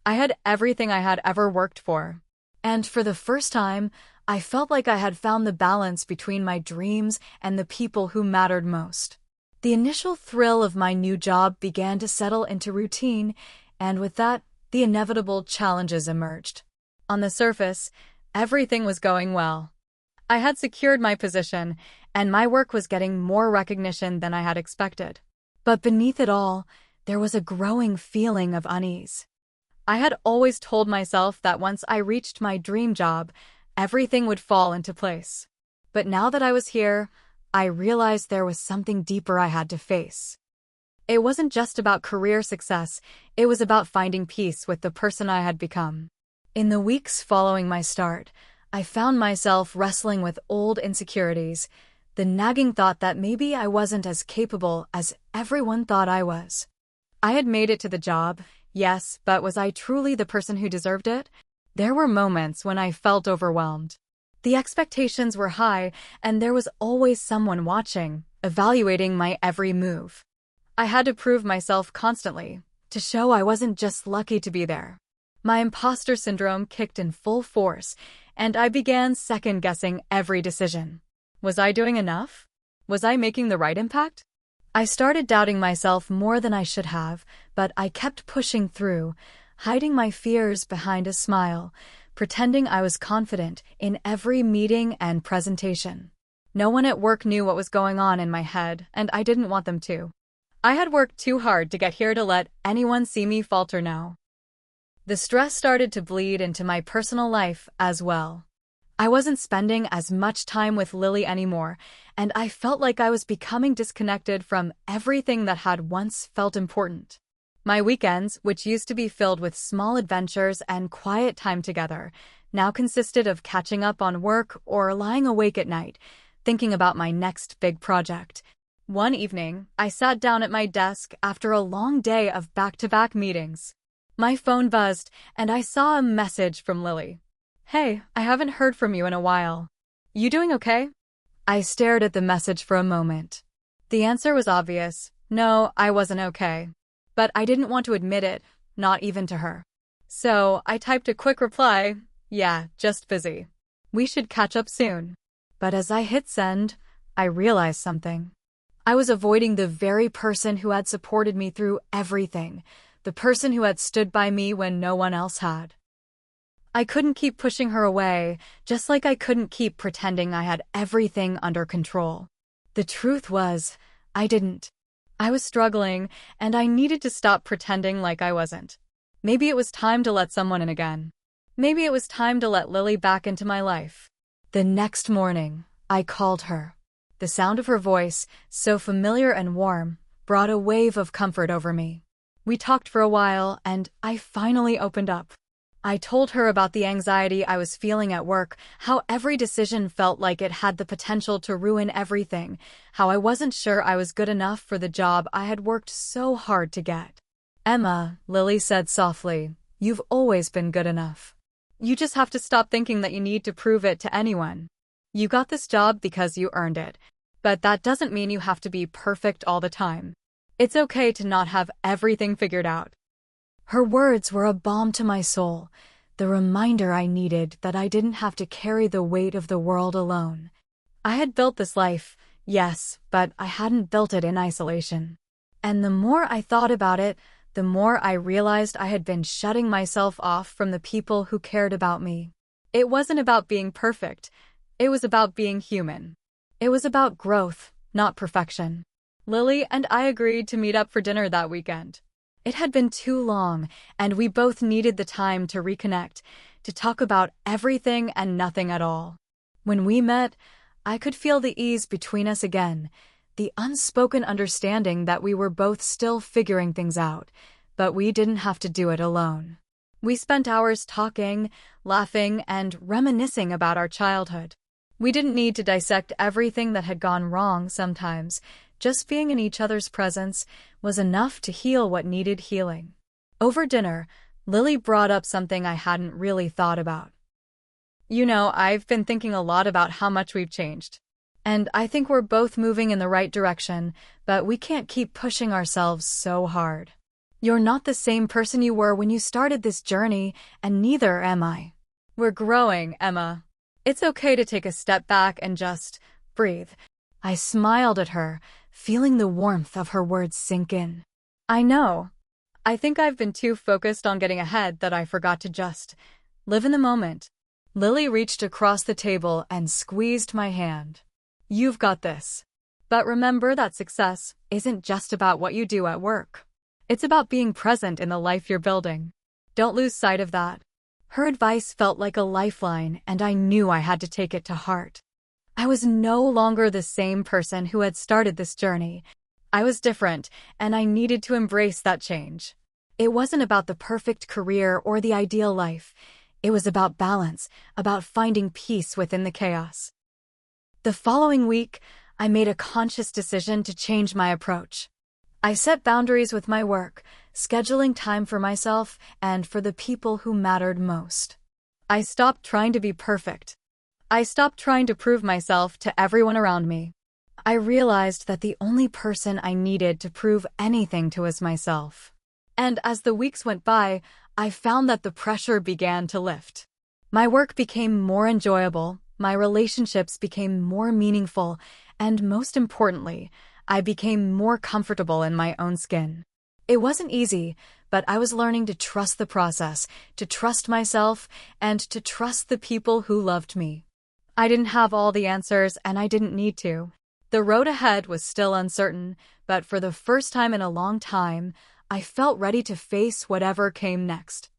I had everything I had ever worked for. And for the first time, I felt like I had found the balance between my dreams and the people who mattered most. The initial thrill of my new job began to settle into routine, and with that, the inevitable challenges emerged. On the surface, everything was going well. I had secured my position, and my work was getting more recognition than I had expected. But beneath it all, there was a growing feeling of unease. I had always told myself that once I reached my dream job, everything would fall into place. But now that I was here, I realized there was something deeper I had to face. It wasn't just about career success, it was about finding peace with the person I had become. In the weeks following my start, I found myself wrestling with old insecurities, the nagging thought that maybe I wasn't as capable as everyone thought I was. I had made it to the job, yes, but was I truly the person who deserved it? There were moments when I felt overwhelmed. The expectations were high, and there was always someone watching, evaluating my every move. I had to prove myself constantly, to show I wasn't just lucky to be there. My imposter syndrome kicked in full force, and I began second-guessing every decision. Was I doing enough? Was I making the right impact? I started doubting myself more than I should have, but I kept pushing through, hiding my fears behind a smile, pretending I was confident in every meeting and presentation. No one at work knew what was going on in my head, and I didn't want them to. I had worked too hard to get here to let anyone see me falter now. The stress started to bleed into my personal life as well. I wasn't spending as much time with Lily anymore, and I felt like I was becoming disconnected from everything that had once felt important. My weekends, which used to be filled with small adventures and quiet time together, now consisted of catching up on work or lying awake at night, thinking about my next big project. One evening, I sat down at my desk after a long day of back-to-back meetings. My phone buzzed, and I saw a message from Lily. "Hey, I haven't heard from you in a while. You doing okay?" I stared at the message for a moment. The answer was obvious. No, I wasn't okay. But I didn't want to admit it, not even to her. So I typed a quick reply, "Yeah, just busy. We should catch up soon." But as I hit send, I realized something. I was avoiding the very person who had supported me through everything, the person who had stood by me when no one else had. I couldn't keep pushing her away, just like I couldn't keep pretending I had everything under control. The truth was, I didn't. I was struggling, and I needed to stop pretending like I wasn't. Maybe it was time to let someone in again. Maybe it was time to let Lily back into my life. The next morning, I called her. The sound of her voice, so familiar and warm, brought a wave of comfort over me. We talked for a while, and I finally opened up. I told her about the anxiety I was feeling at work, how every decision felt like it had the potential to ruin everything, how I wasn't sure I was good enough for the job I had worked so hard to get. "Emma," Lily said softly, "you've always been good enough. You just have to stop thinking that you need to prove it to anyone. You got this job because you earned it, but that doesn't mean you have to be perfect all the time. It's okay to not have everything figured out." Her words were a balm to my soul, the reminder I needed that I didn't have to carry the weight of the world alone. I had built this life, yes, but I hadn't built it in isolation. And the more I thought about it, the more I realized I had been shutting myself off from the people who cared about me. It wasn't about being perfect. It was about being human. It was about growth, not perfection. Lily and I agreed to meet up for dinner that weekend. It had been too long, and we both needed the time to reconnect, to talk about everything and nothing at all. When we met, I could feel the ease between us again, the unspoken understanding that we were both still figuring things out, but we didn't have to do it alone. We spent hours talking, laughing, and reminiscing about our childhood. We didn't need to dissect everything that had gone wrong sometimes. Just being in each other's presence was enough to heal what needed healing. Over dinner, Lily brought up something I hadn't really thought about. "You know, I've been thinking a lot about how much we've changed. And I think we're both moving in the right direction, but we can't keep pushing ourselves so hard. You're not the same person you were when you started this journey, and neither am I. We're growing, Emma. It's okay to take a step back and just breathe." I smiled at her, feeling the warmth of her words sink in. "I know. I think I've been too focused on getting ahead that I forgot to just live in the moment." Lily reached across the table and squeezed my hand. "You've got this. But remember that success isn't just about what you do at work. It's about being present in the life you're building. Don't lose sight of that. Her advice felt like a lifeline, and I knew I had to take it to heart. I was no longer the same person who had started this journey. I was different, and I needed to embrace that change. It wasn't about the perfect career or the ideal life. It was about balance, about finding peace within the chaos. The following week, I made a conscious decision to change my approach. I set boundaries with my work, scheduling time for myself and for the people who mattered most. I stopped trying to be perfect. I stopped trying to prove myself to everyone around me. I realized that the only person I needed to prove anything to was myself. And as the weeks went by, I found that the pressure began to lift. My work became more enjoyable, my relationships became more meaningful, and most importantly, I became more comfortable in my own skin. It wasn't easy, but I was learning to trust the process, to trust myself, and to trust the people who loved me. I didn't have all the answers, and I didn't need to. The road ahead was still uncertain, but for the first time in a long time, I felt ready to face whatever came next.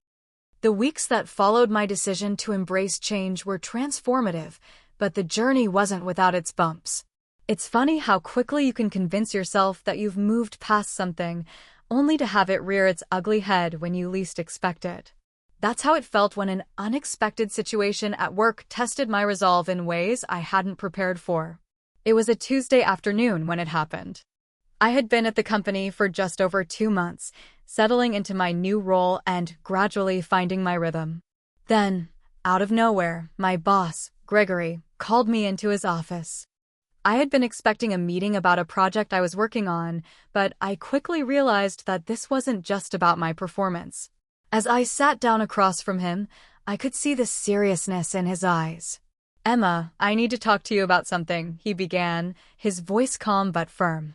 The weeks that followed my decision to embrace change were transformative, but the journey wasn't without its bumps. It's funny how quickly you can convince yourself that you've moved past something, only to have it rear its ugly head when you least expect it. That's how it felt when an unexpected situation at work tested my resolve in ways I hadn't prepared for. It was a Tuesday afternoon when it happened. I had been at the company for just over 2 months, settling into my new role and gradually finding my rhythm. Then, out of nowhere, my boss, Gregory, called me into his office. I had been expecting a meeting about a project I was working on, but I quickly realized that this wasn't just about my performance. As I sat down across from him, I could see the seriousness in his eyes. "Emma, I need to talk to you about something," he began, his voice calm but firm.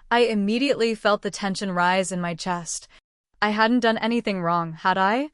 I immediately felt the tension rise in my chest. I hadn't done anything wrong, had I?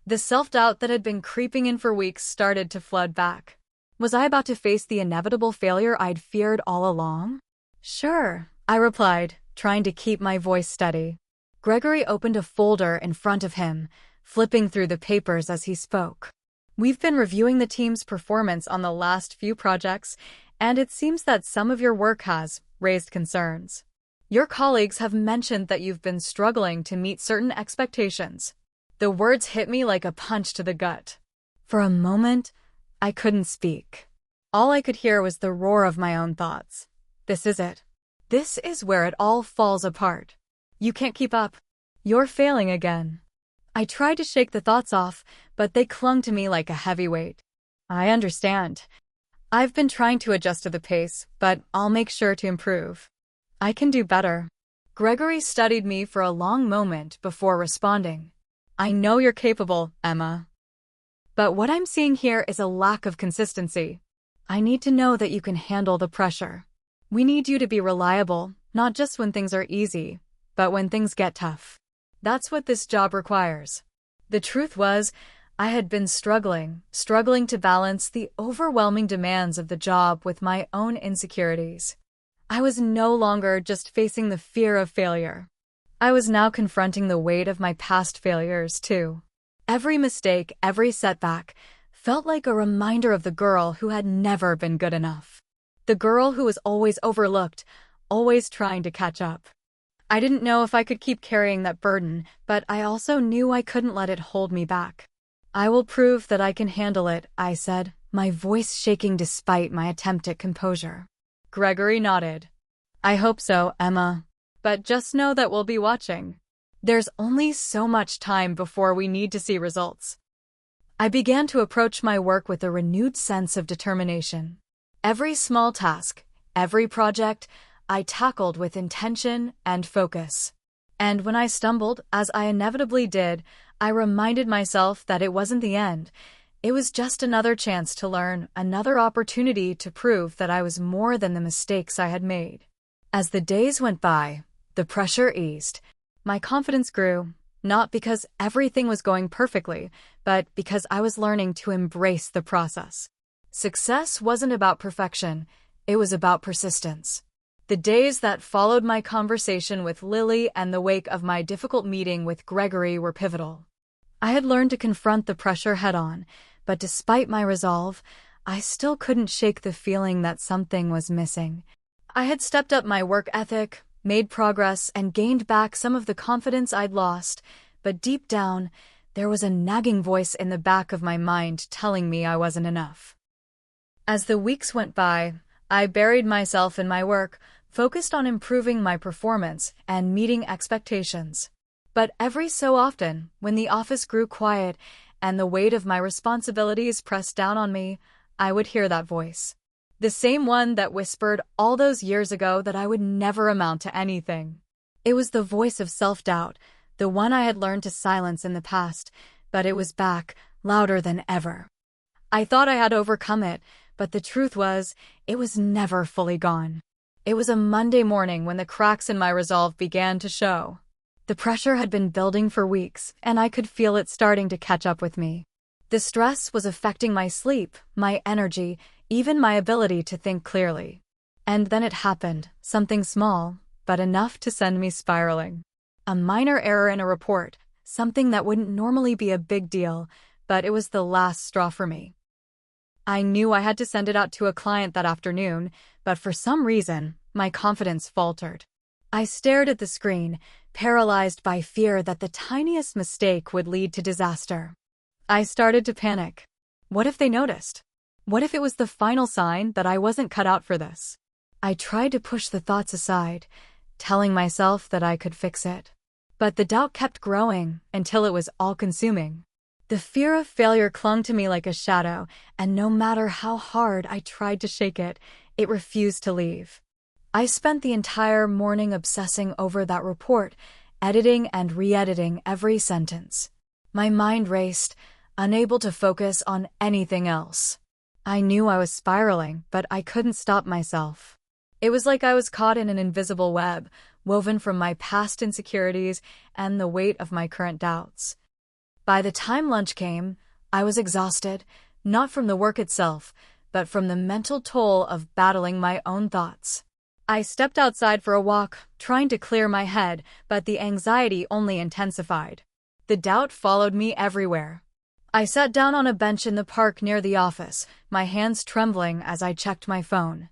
The self-doubt that had been creeping in for weeks started to flood back. Was I about to face the inevitable failure I'd feared all along? "Sure," I replied, trying to keep my voice steady. Gregory opened a folder in front of him, flipping through the papers as he spoke. "We've been reviewing the team's performance on the last few projects, and it seems that some of your work has raised concerns. Your colleagues have mentioned that you've been struggling to meet certain expectations." The words hit me like a punch to the gut. For a moment, I couldn't speak. All I could hear was the roar of my own thoughts. This is it. This is where it all falls apart. You can't keep up. You're failing again. I tried to shake the thoughts off, but they clung to me like a heavy weight. "I understand. I've been trying to adjust to the pace, but I'll make sure to improve. I can do better." Gregory studied me for a long moment before responding. "I know you're capable, Emma. But what I'm seeing here is a lack of consistency. I need to know that you can handle the pressure. We need you to be reliable, not just when things are easy, but when things get tough. That's what this job requires." The truth was, I had been struggling to balance the overwhelming demands of the job with my own insecurities. I was no longer just facing the fear of failure. I was now confronting the weight of my past failures, too. Every mistake, every setback, felt like a reminder of the girl who had never been good enough. The girl who was always overlooked, always trying to catch up. I didn't know if I could keep carrying that burden, but I also knew I couldn't let it hold me back. "I will prove that I can handle it," I said, my voice shaking despite my attempt at composure. Gregory nodded. "I hope so, Emma. But just know that we'll be watching. There's only so much time before we need to see results." I began to approach my work with a renewed sense of determination. Every small task, every project, I tackled with intention and focus. And when I stumbled, as I inevitably did, I reminded myself that it wasn't the end. It was just another chance to learn, another opportunity to prove that I was more than the mistakes I had made. As the days went by, the pressure eased. My confidence grew, not because everything was going perfectly, but because I was learning to embrace the process. Success wasn't about perfection, it was about persistence. The days that followed my conversation with Lily and the wake of my difficult meeting with Gregory were pivotal. I had learned to confront the pressure head-on, but despite my resolve, I still couldn't shake the feeling that something was missing. I had stepped up my work ethic, made progress, and gained back some of the confidence I'd lost, but deep down, there was a nagging voice in the back of my mind telling me I wasn't enough. As the weeks went by, I buried myself in my work, focused on improving my performance and meeting expectations. But every so often, when the office grew quiet and the weight of my responsibilities pressed down on me, I would hear that voice. The same one that whispered all those years ago that I would never amount to anything. It was the voice of self-doubt, the one I had learned to silence in the past, but it was back, louder than ever. I thought I had overcome it, but the truth was, it was never fully gone. It was a Monday morning when the cracks in my resolve began to show. The pressure had been building for weeks, and I could feel it starting to catch up with me. The stress was affecting my sleep, my energy, even my ability to think clearly. And then it happened, something small, but enough to send me spiraling. A minor error in a report, something that wouldn't normally be a big deal, but it was the last straw for me. I knew I had to send it out to a client that afternoon, but for some reason, my confidence faltered. I stared at the screen, paralyzed by fear that the tiniest mistake would lead to disaster. I started to panic. What if they noticed? What if it was the final sign that I wasn't cut out for this? I tried to push the thoughts aside, telling myself that I could fix it. But the doubt kept growing until it was all-consuming. The fear of failure clung to me like a shadow, and no matter how hard I tried to shake it, it refused to leave. I spent the entire morning obsessing over that report, editing and re-editing every sentence. My mind raced, unable to focus on anything else. I knew I was spiraling, but I couldn't stop myself. It was like I was caught in an invisible web, woven from my past insecurities and the weight of my current doubts. By the time lunch came, I was exhausted, not from the work itself, but from the mental toll of battling my own thoughts. I stepped outside for a walk, trying to clear my head, but the anxiety only intensified. The doubt followed me everywhere. I sat down on a bench in the park near the office, my hands trembling as I checked my phone.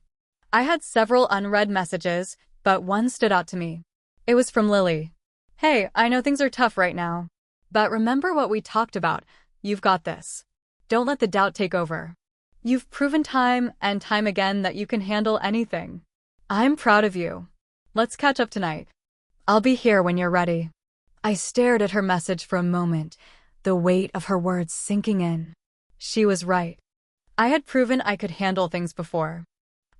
I had several unread messages, but one stood out to me. It was from Lily. "Hey, I know things are tough right now. But remember what we talked about. You've got this. Don't let the doubt take over. You've proven time and time again that you can handle anything. I'm proud of you. Let's catch up tonight. I'll be here when you're ready." I stared at her message for a moment, the weight of her words sinking in. She was right. I had proven I could handle things before.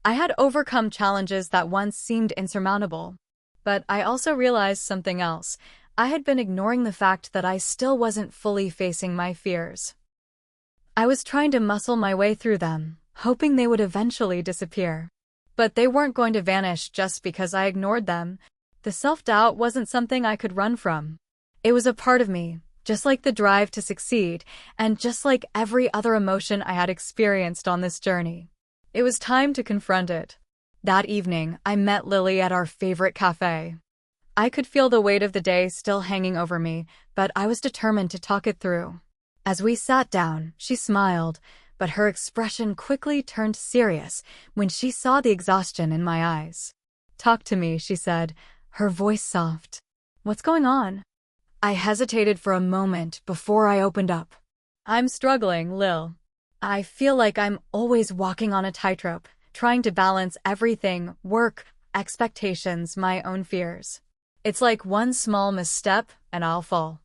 I had overcome challenges that once seemed insurmountable. But I also realized something else. I had been ignoring the fact that I still wasn't fully facing my fears. I was trying to muscle my way through them, hoping they would eventually disappear. But they weren't going to vanish just because I ignored them. The self-doubt wasn't something I could run from. It was a part of me, just like the drive to succeed, and just like every other emotion I had experienced on this journey. It was time to confront it. That evening, I met Lily at our favorite cafe. I could feel the weight of the day still hanging over me, but I was determined to talk it through. As we sat down, she smiled, but her expression quickly turned serious when she saw the exhaustion in my eyes. "Talk to me," she said, her voice soft. "What's going on?" I hesitated for a moment before I opened up. "I'm struggling, Lil. I feel like I'm always walking on a tightrope, trying to balance everything: work, expectations, my own fears. It's like one small misstep and I'll fall.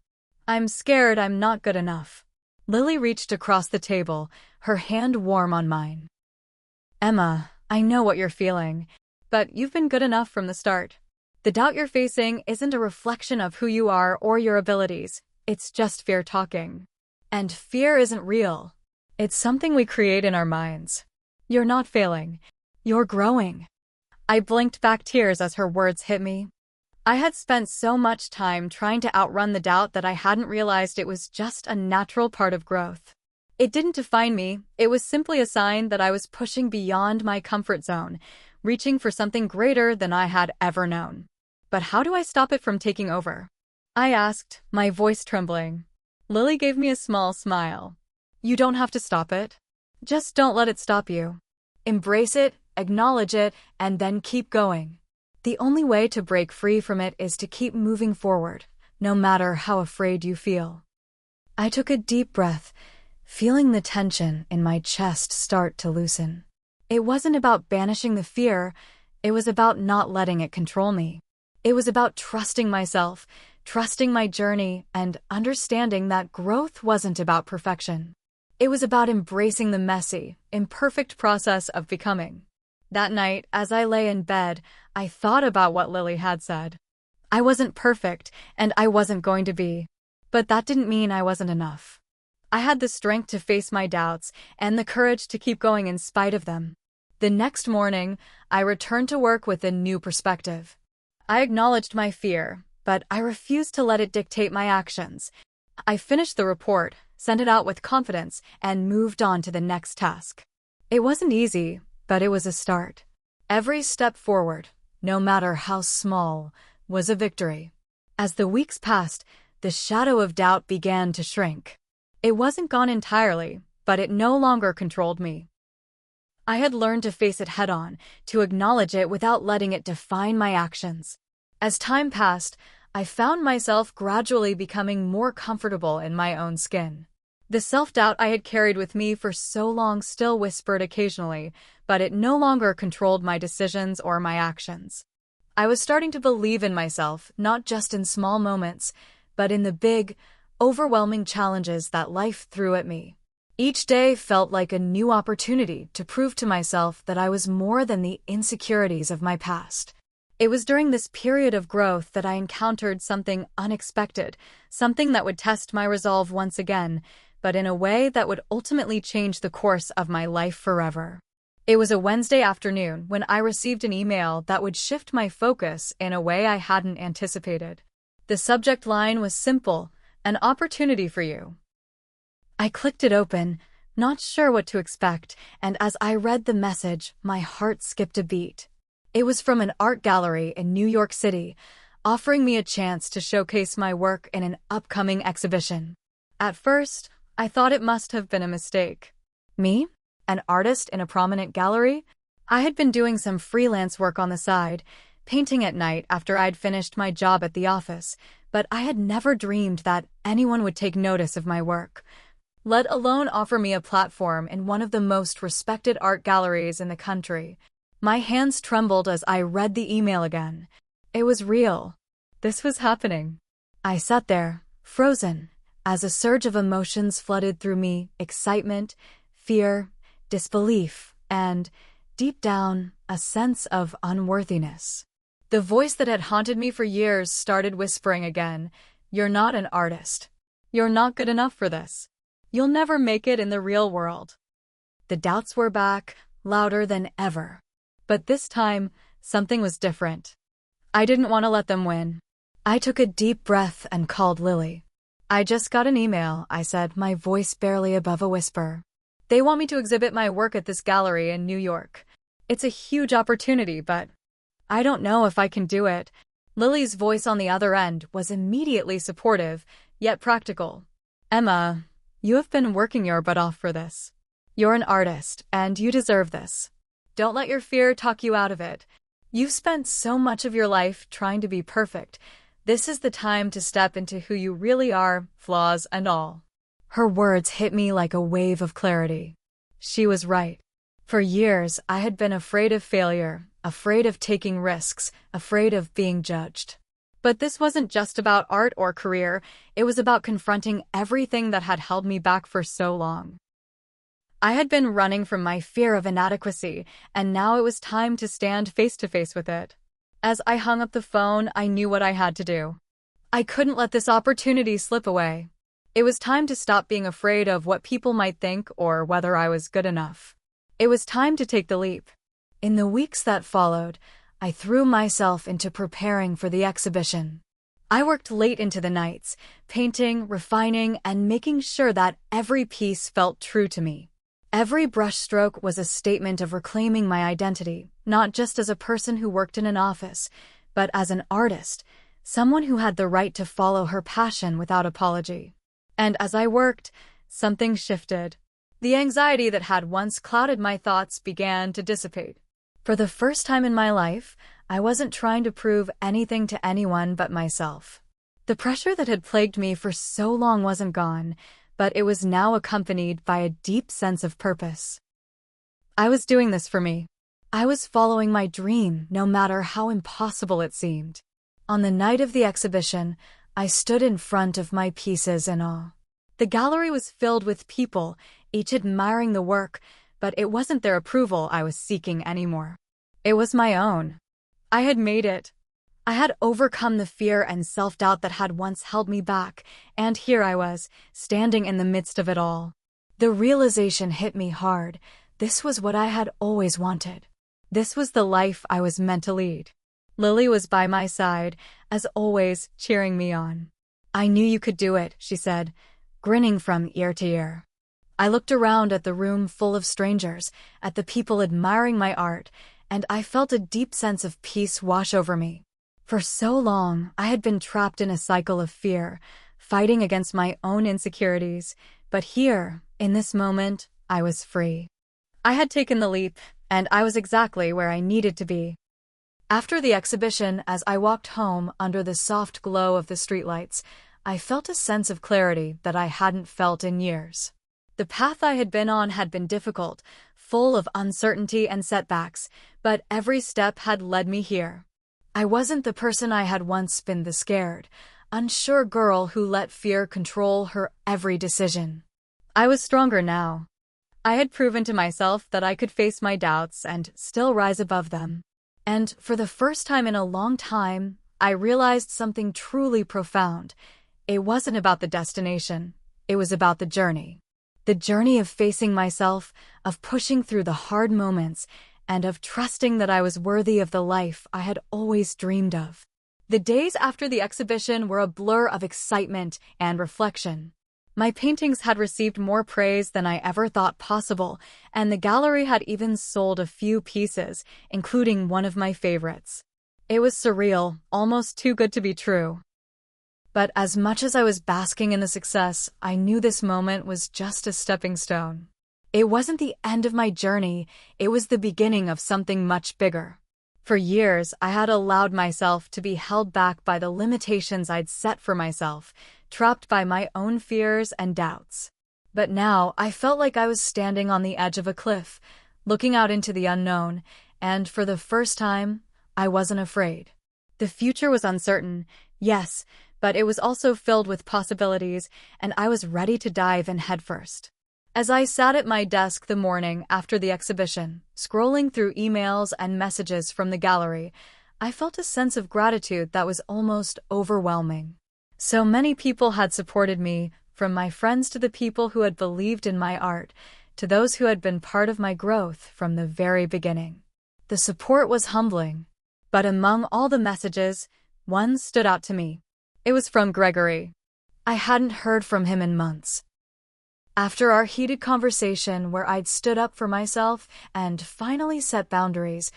I'm scared I'm not good enough." Lily reached across the table, her hand warm on mine. "Emma, I know what you're feeling, but you've been good enough from the start. The doubt you're facing isn't a reflection of who you are or your abilities. It's just fear talking. And fear isn't real. It's something we create in our minds. You're not failing. You're growing." I blinked back tears as her words hit me. I had spent so much time trying to outrun the doubt that I hadn't realized it was just a natural part of growth. It didn't define me, it was simply a sign that I was pushing beyond my comfort zone, reaching for something greater than I had ever known. But how do I stop it from taking over? I asked, my voice trembling. Lily gave me a small smile. You don't have to stop it. Just don't let it stop you. Embrace it, acknowledge it, and then keep going. The only way to break free from it is to keep moving forward, no matter how afraid you feel. I took a deep breath, feeling the tension in my chest start to loosen. It wasn't about banishing the fear, it was about not letting it control me. It was about trusting myself, trusting my journey, and understanding that growth wasn't about perfection. It was about embracing the messy, imperfect process of becoming. That night, as I lay in bed, I thought about what Lily had said. I wasn't perfect, and I wasn't going to be. But that didn't mean I wasn't enough. I had the strength to face my doubts and the courage to keep going in spite of them. The next morning, I returned to work with a new perspective. I acknowledged my fear, but I refused to let it dictate my actions. I finished the report, sent it out with confidence, and moved on to the next task. It wasn't easy, but it was a start. Every step forward, no matter how small, was a victory. As the weeks passed, the shadow of doubt began to shrink. It wasn't gone entirely, but it no longer controlled me. I had learned to face it head-on, to acknowledge it without letting it define my actions. As time passed, I found myself gradually becoming more comfortable in my own skin. The self-doubt I had carried with me for so long still whispered occasionally, but it no longer controlled my decisions or my actions. I was starting to believe in myself, not just in small moments, but in the big, overwhelming challenges that life threw at me. Each day felt like a new opportunity to prove to myself that I was more than the insecurities of my past. It was during this period of growth that I encountered something unexpected, something that would test my resolve once again, but in a way that would ultimately change the course of my life forever. It was a Wednesday afternoon when I received an email that would shift my focus in a way I hadn't anticipated. The subject line was simple, an opportunity for you. I clicked it open, not sure what to expect, and as I read the message, my heart skipped a beat. It was from an art gallery in New York City, offering me a chance to showcase my work in an upcoming exhibition. At first, I thought it must have been a mistake. Me? An artist in a prominent gallery? I had been doing some freelance work on the side, painting at night after I'd finished my job at the office, but I had never dreamed that anyone would take notice of my work, let alone offer me a platform in one of the most respected art galleries in the country. My hands trembled as I read the email again. It was real. This was happening. I sat there, frozen, as a surge of emotions flooded through me: excitement, fear, disbelief, and, deep down, a sense of unworthiness. The voice that had haunted me for years started whispering again, "You're not an artist. You're not good enough for this. You'll never make it in the real world." The doubts were back, louder than ever. But this time, something was different. I didn't want to let them win. I took a deep breath and called Lily. "I just got an email," I said, my voice barely above a whisper. "They want me to exhibit my work at this gallery in New York. It's a huge opportunity, but I don't know if I can do it." Lily's voice on the other end was immediately supportive, yet practical. "Emma, you have been working your butt off for this. You're an artist, and you deserve this. Don't let your fear talk you out of it. You've spent so much of your life trying to be perfect. This is the time to step into who you really are, flaws and all." Her words hit me like a wave of clarity. She was right. For years, I had been afraid of failure, afraid of taking risks, afraid of being judged. But this wasn't just about art or career, it was about confronting everything that had held me back for so long. I had been running from my fear of inadequacy, and now it was time to stand face to face with it. As I hung up the phone, I knew what I had to do. I couldn't let this opportunity slip away. It was time to stop being afraid of what people might think or whether I was good enough. It was time to take the leap. In the weeks that followed, I threw myself into preparing for the exhibition. I worked late into the nights, painting, refining, and making sure that every piece felt true to me. Every brushstroke was a statement of reclaiming my identity, not just as a person who worked in an office, but as an artist, someone who had the right to follow her passion without apology. And as I worked, something shifted. The anxiety that had once clouded my thoughts began to dissipate. For the first time in my life, I wasn't trying to prove anything to anyone but myself. The pressure that had plagued me for so long wasn't gone, but it was now accompanied by a deep sense of purpose. I was doing this for me. I was following my dream, no matter how impossible it seemed. On the night of the exhibition, I stood in front of my pieces in awe. The gallery was filled with people, each admiring the work, but it wasn't their approval I was seeking anymore. It was my own. I had made it. I had overcome the fear and self-doubt that had once held me back, and here I was, standing in the midst of it all. The realization hit me hard. This was what I had always wanted. This was the life I was meant to lead. Lily was by my side, as always, cheering me on. "I knew you could do it," she said, grinning from ear to ear. I looked around at the room full of strangers, at the people admiring my art, and I felt a deep sense of peace wash over me. For so long, I had been trapped in a cycle of fear, fighting against my own insecurities, but here, in this moment, I was free. I had taken the leap, and I was exactly where I needed to be. After the exhibition, as I walked home under the soft glow of the streetlights, I felt a sense of clarity that I hadn't felt in years. The path I had been on had been difficult, full of uncertainty and setbacks, but every step had led me here. I wasn't the person I had once been, the scared, unsure girl who let fear control her every decision. I was stronger now. I had proven to myself that I could face my doubts and still rise above them. And for the first time in a long time, I realized something truly profound. It wasn't about the destination. It was about the journey. The journey of facing myself, of pushing through the hard moments, and of trusting that I was worthy of the life I had always dreamed of. The days after the exhibition were a blur of excitement and reflection. My paintings had received more praise than I ever thought possible, and the gallery had even sold a few pieces, including one of my favorites. It was surreal, almost too good to be true. But as much as I was basking in the success, I knew this moment was just a stepping stone. It wasn't the end of my journey, it was the beginning of something much bigger. For years, I had allowed myself to be held back by the limitations I'd set for myself, trapped by my own fears and doubts. But now, I felt like I was standing on the edge of a cliff, looking out into the unknown, and for the first time, I wasn't afraid. The future was uncertain, yes, but it was also filled with possibilities, and I was ready to dive in headfirst. As I sat at my desk the morning after the exhibition, scrolling through emails and messages from the gallery, I felt a sense of gratitude that was almost overwhelming. So many people had supported me, from my friends to the people who had believed in my art, to those who had been part of my growth from the very beginning. The support was humbling. But among all the messages, one stood out to me. It was from Gregory. I hadn't heard from him in months. After our heated conversation where I'd stood up for myself and finally set boundaries,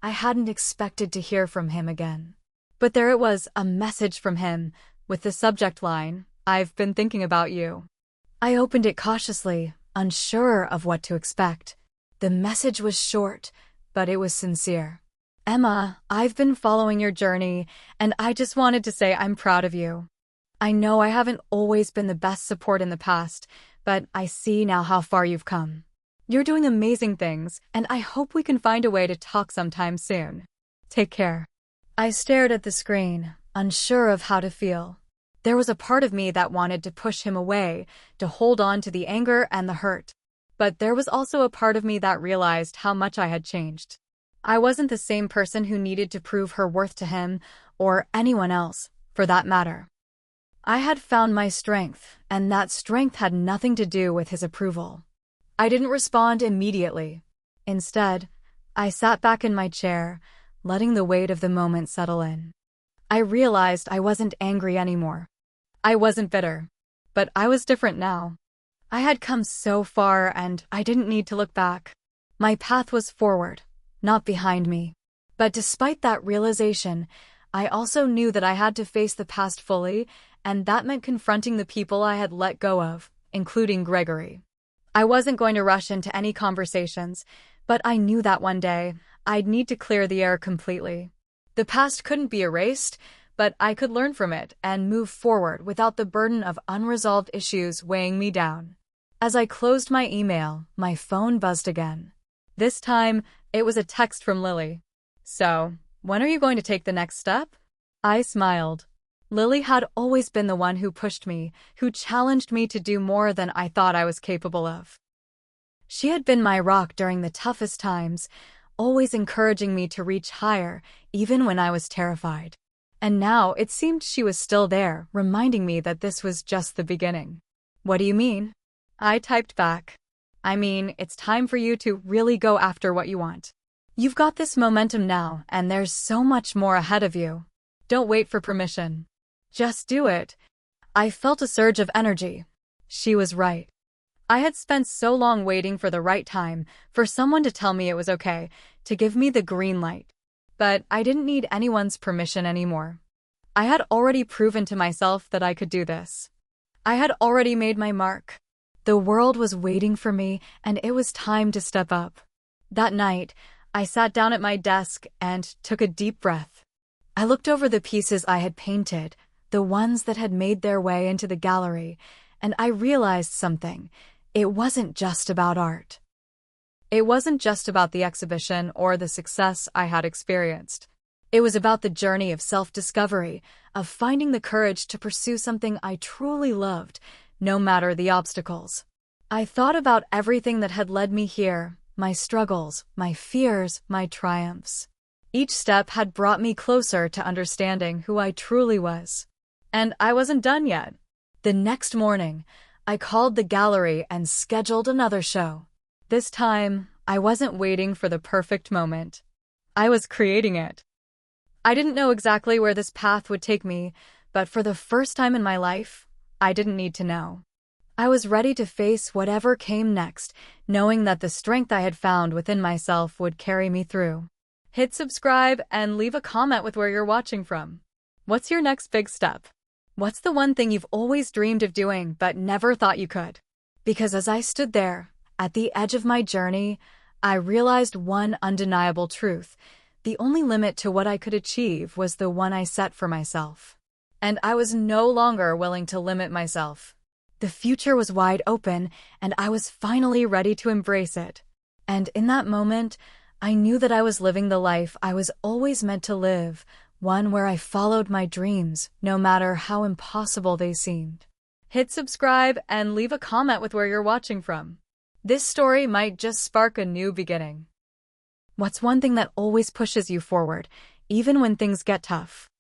I hadn't expected to hear from him again. But there it was, a message from him, with the subject line, "I've been thinking about you." I opened it cautiously, unsure of what to expect. The message was short, but it was sincere. "Emma, I've been following your journey, and I just wanted to say I'm proud of you. I know I haven't always been the best support in the past, but I see now how far you've come. You're doing amazing things, and I hope we can find a way to talk sometime soon. Take care." I stared at the screen, unsure of how to feel. There was a part of me that wanted to push him away, to hold on to the anger and the hurt. But there was also a part of me that realized how much I had changed. I wasn't the same person who needed to prove her worth to him, or anyone else, for that matter. I had found my strength, and that strength had nothing to do with his approval. I didn't respond immediately. Instead, I sat back in my chair, letting the weight of the moment settle in. I realized I wasn't angry anymore. I wasn't bitter. But I was different now. I had come so far and I didn't need to look back. My path was forward, not behind me. But despite that realization, I also knew that I had to face the past fully, and that meant confronting the people I had let go of, including Gregory. I wasn't going to rush into any conversations, but I knew that one day, I'd need to clear the air completely. The past couldn't be erased, but I could learn from it and move forward without the burden of unresolved issues weighing me down. As I closed my email, my phone buzzed again. This time, it was a text from Lily. "So, when are you going to take the next step?" I smiled. Lily had always been the one who pushed me, who challenged me to do more than I thought I was capable of. She had been my rock during the toughest times, always encouraging me to reach higher, even when I was terrified. And now it seemed she was still there, reminding me that this was just the beginning. "What do you mean?" I typed back. "I mean, it's time for you to really go after what you want. You've got this momentum now, and there's so much more ahead of you. Don't wait for permission. Just do it." I felt a surge of energy. She was right. I had spent so long waiting for the right time, for someone to tell me it was okay, to give me the green light. But I didn't need anyone's permission anymore. I had already proven to myself that I could do this. I had already made my mark. The world was waiting for me, and it was time to step up. That night, I sat down at my desk and took a deep breath. I looked over the pieces I had painted, the ones that had made their way into the gallery, and I realized something. It wasn't just about art. It wasn't just about the exhibition or the success I had experienced. It was about the journey of self-discovery, of finding the courage to pursue something I truly loved, no matter the obstacles. I thought about everything that had led me here, my struggles, my fears, my triumphs. Each step had brought me closer to understanding who I truly was. And I wasn't done yet. The next morning, I called the gallery and scheduled another show. This time, I wasn't waiting for the perfect moment. I was creating it. I didn't know exactly where this path would take me, but for the first time in my life, I didn't need to know. I was ready to face whatever came next, knowing that the strength I had found within myself would carry me through. Hit subscribe and leave a comment with where you're watching from. What's your next big step? What's the one thing you've always dreamed of doing but never thought you could? Because as I stood there, at the edge of my journey, I realized one undeniable truth. The only limit to what I could achieve was the one I set for myself. And I was no longer willing to limit myself. The future was wide open, and I was finally ready to embrace it. And in that moment, I knew that I was living the life I was always meant to live, one where I followed my dreams, no matter how impossible they seemed. Hit subscribe and leave a comment with where you're watching from. This story might just spark a new beginning. What's one thing that always pushes you forward, even when things get tough?